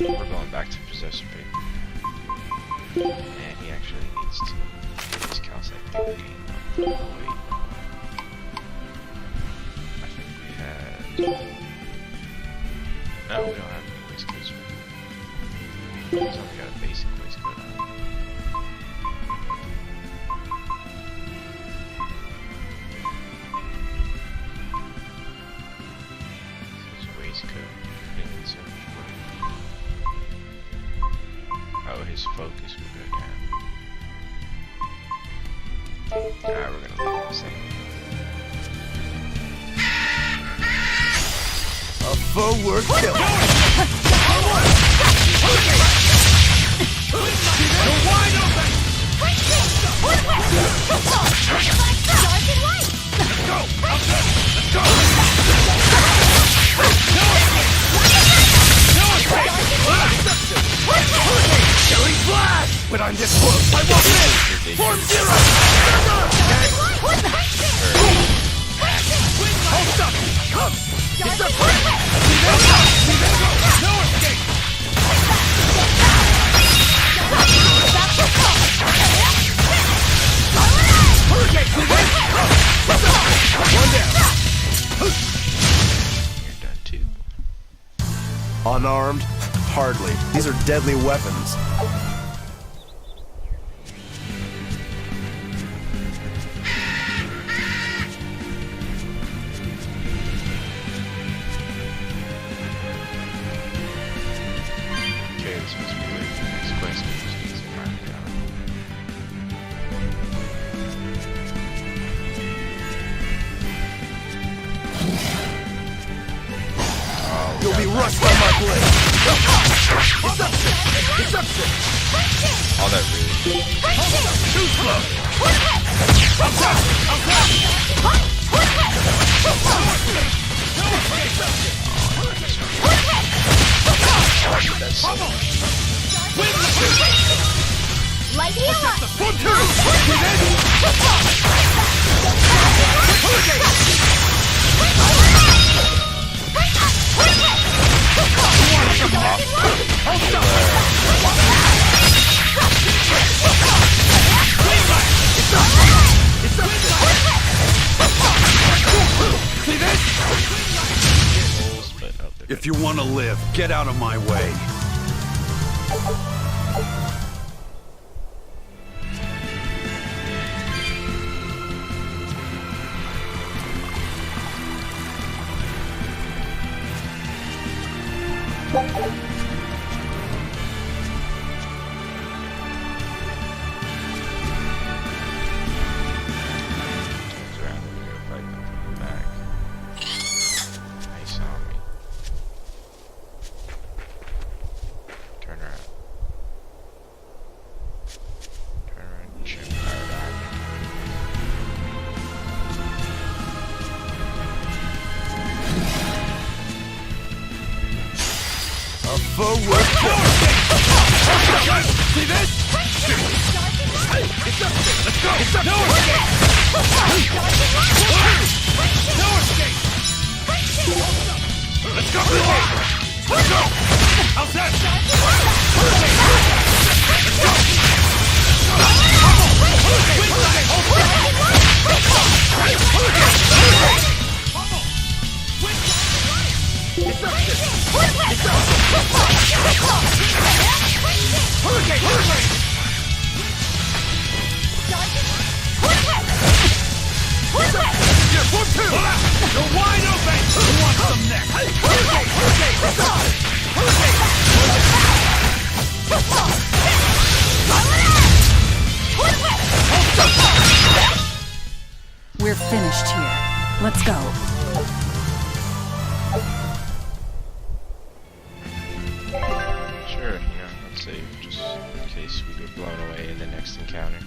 We're going back to possessor paper. And he actually needs to get his calcite paper game up. Oh wait. I think we had... No, we don't have any waistcoats for him. He's only got a basic waistcoat on. His waistcoat didn't need so much work. Oh, his focus will go down. Alright, we're gonna leave it the same. A forward kill. Wide open! Go! Let's go! Killing flash! But I'm this close, I won't miss! Form zero! Hold up! Come! It's a break! No escape! One down! You're done too. Unarmed? Hardly. These are deadly weapons. Okay, this must be like the next quest. We just need to find it out. You'll be rushed on my blade. It's up there! It's up there! All that really. Too slow! Light me up! One, two! If you want to live, get out of my way. Turns around and we're gonna fight them from the back. They saw me. Turn around. Turn around and shoot me right at me. A forward kill. See this? It's up there! Let's go! It's up there! No escape! Let's go! Let's go! Outside! Let's go! It's up there! It's up there! Hurricane! One, two! You're wide open! Who wants some next? We're finished here. Let's go. Sure, let's save just in case we get blown away in the next encounter.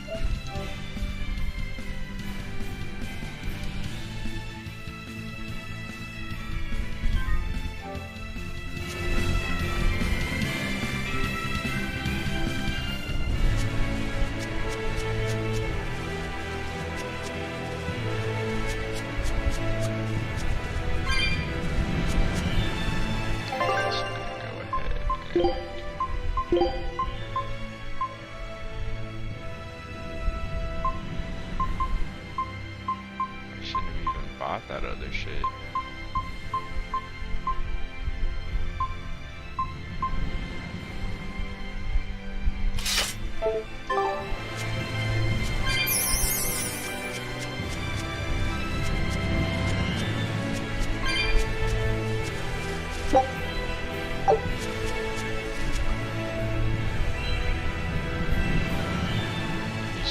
Use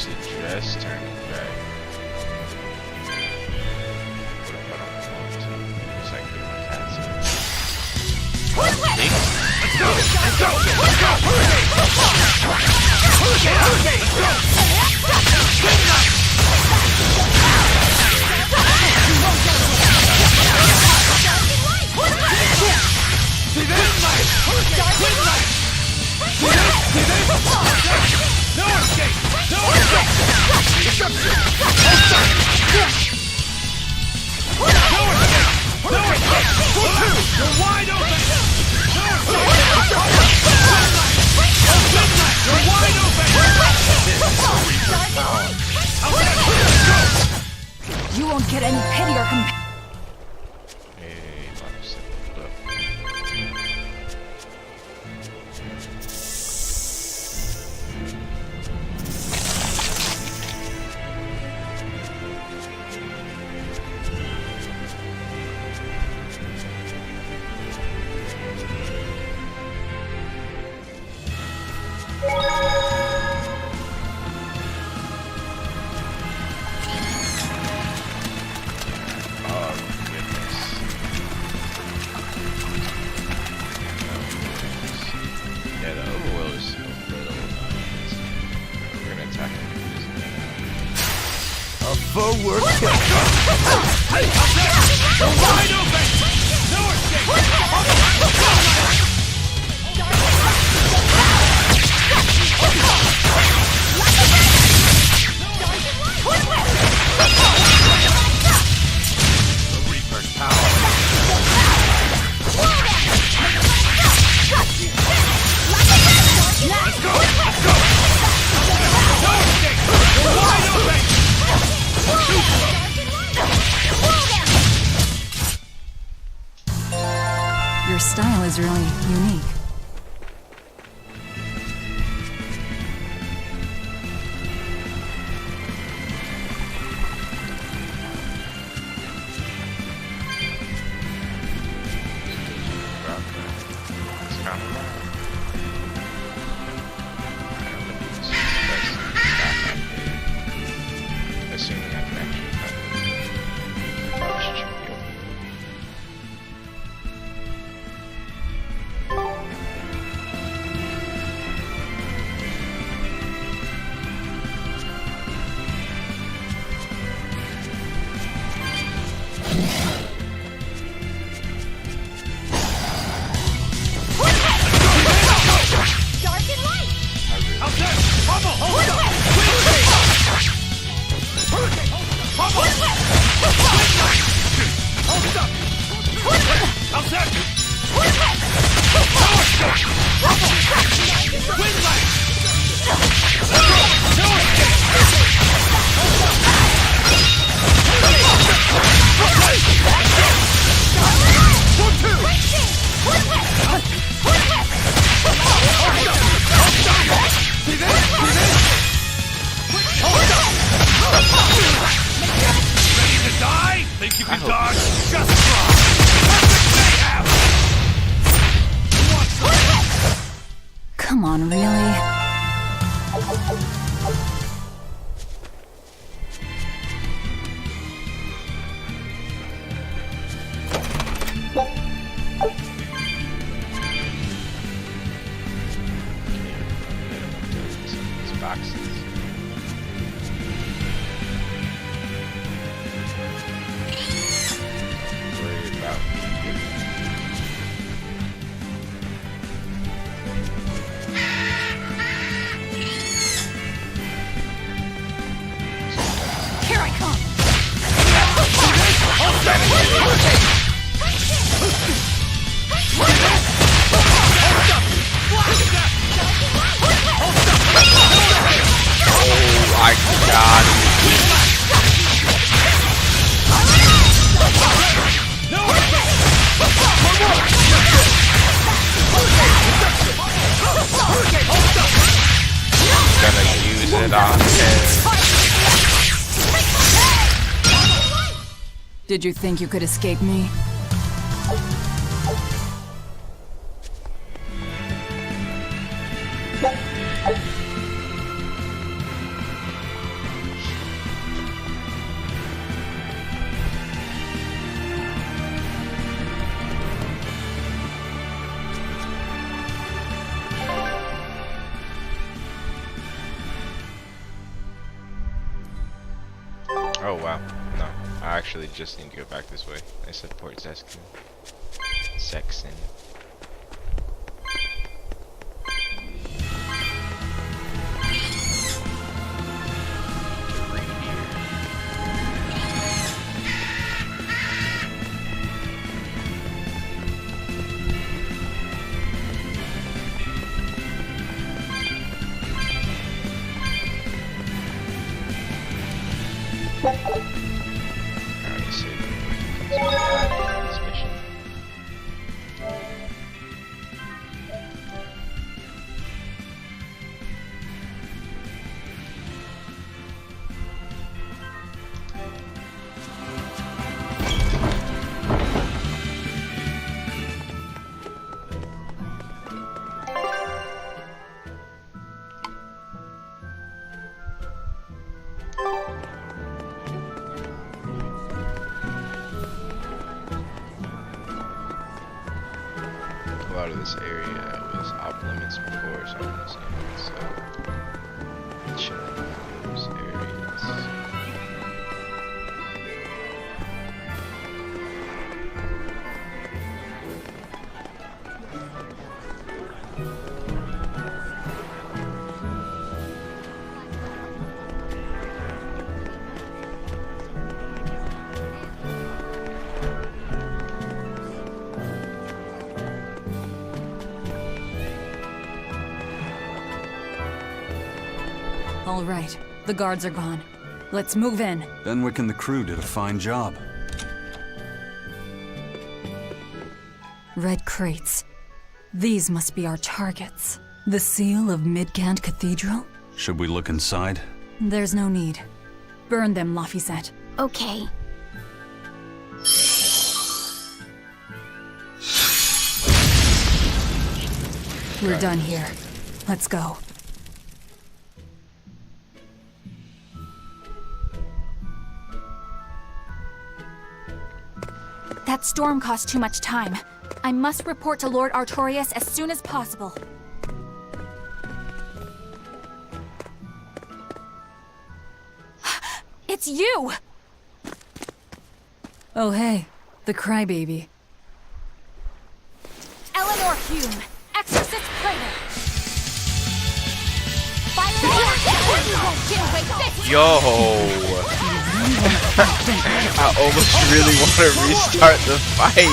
the dress, turn it back. What if I don't want to? Because I can get my cats in. Let's go! Let's go! Let's go! See this? No escape! No escape! Deception! No escape! No escape! You're wide open! No escape! You're wide open! You won't get any pity or compassion. Forward. Wide open! No escape! The Reaper's power. Let's go! Let's go! No escape! Wide open! Your style is really unique. Come on, really? Did you think you could escape me? actually just need to go back this way. I said Port Zeskin. Sexton. A lot of this area was off limits before, so I'm assuming so chilling in those areas. All right, the guards are gone. Let's move in. Benwick and the crew did a fine job. Red crates. These must be our targets. The seal of Midgand Cathedral? Should we look inside? There's no need. Burn them, Laphicet. Okay. We're done here. Let's go. That storm cost too much time. I must report to Lord Artorius as soon as possible. It's you! Oh hey, the crybaby. Eleanor Hume, Exorcist Praetor! Fire order! You won't get away this! Yo! I almost really want to restart the fight.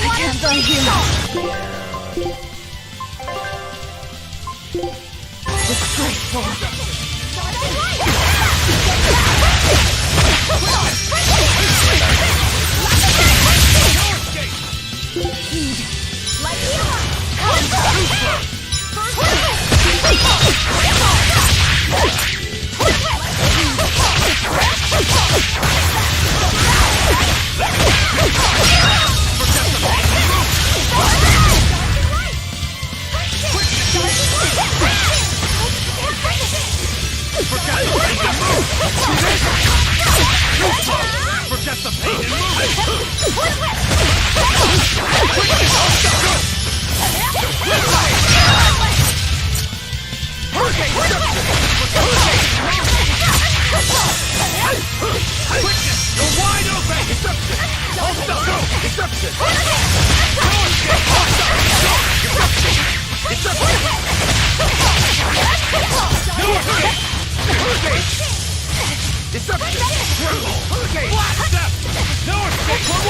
I can't die here. Disgraceful. Forget the pain and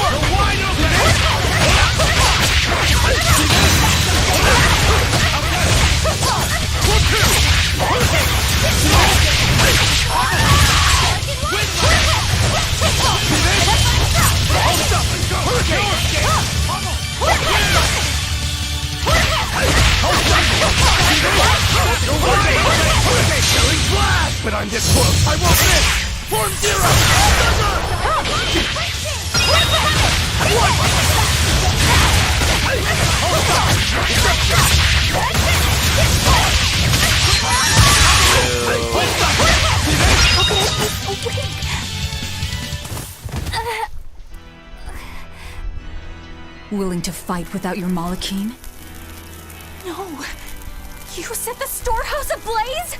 You're wide open! But I'm this close, I won't miss! Form zero! Willing to fight without your Malachine? No! You set the storehouse ablaze?!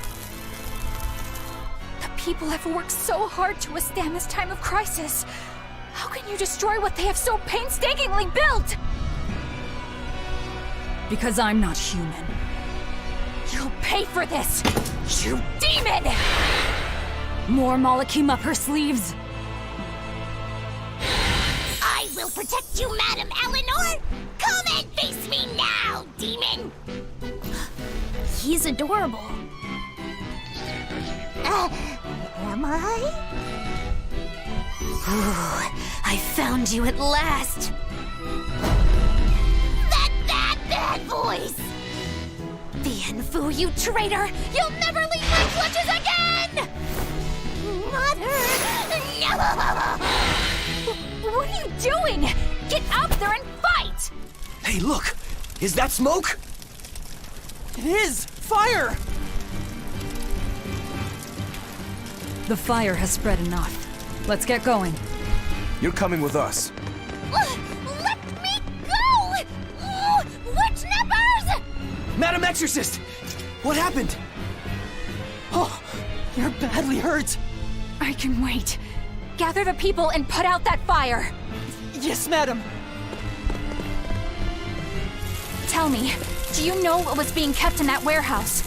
The people have worked so hard to withstand this time of crisis. How can you destroy what they have so painstakingly built? Because I'm not human. You'll pay for this, you demon! More Malachim up her sleeves. I will protect you, Madam Eleanor! Come and face me now, demon! He's adorable. Am I? Ooh, I found you at last! That bad voice! Bienfu, you traitor! You'll never leave my clutches again! Mother! No! What are you doing? Get out there and fight! Hey, look! Is that smoke? It is! Fire! The fire has spread enough. Let's get going. You're coming with us. Let me go! Witch nippers! Madam Exorcist! What happened? Oh, you're badly hurt. I can wait. Gather the people and put out that fire. Yes, madam. Tell me, do you know what was being kept in that warehouse?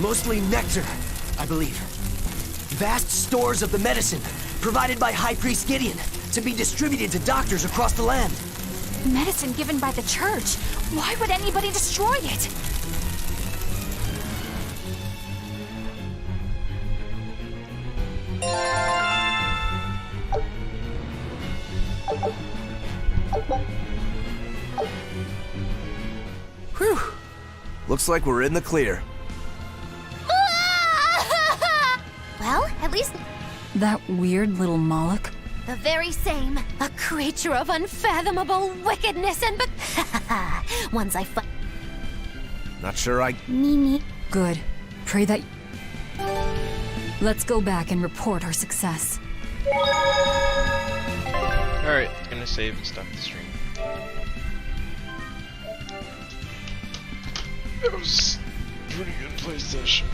Mostly nectar, I believe. Vast stores of the medicine provided by High Priest Gideon to be distributed to doctors across the land. Medicine given by the church. Why would anybody destroy it? Whew. Looks like we're in the clear. Well, at least That weird little Moloch? the very same. A creature of unfathomable wickedness and once I find... Not sure I... Mimi. Good. Pray that... Let's go back and report our success. Alright, gonna save and stop the stream. That was pretty good PlayStation.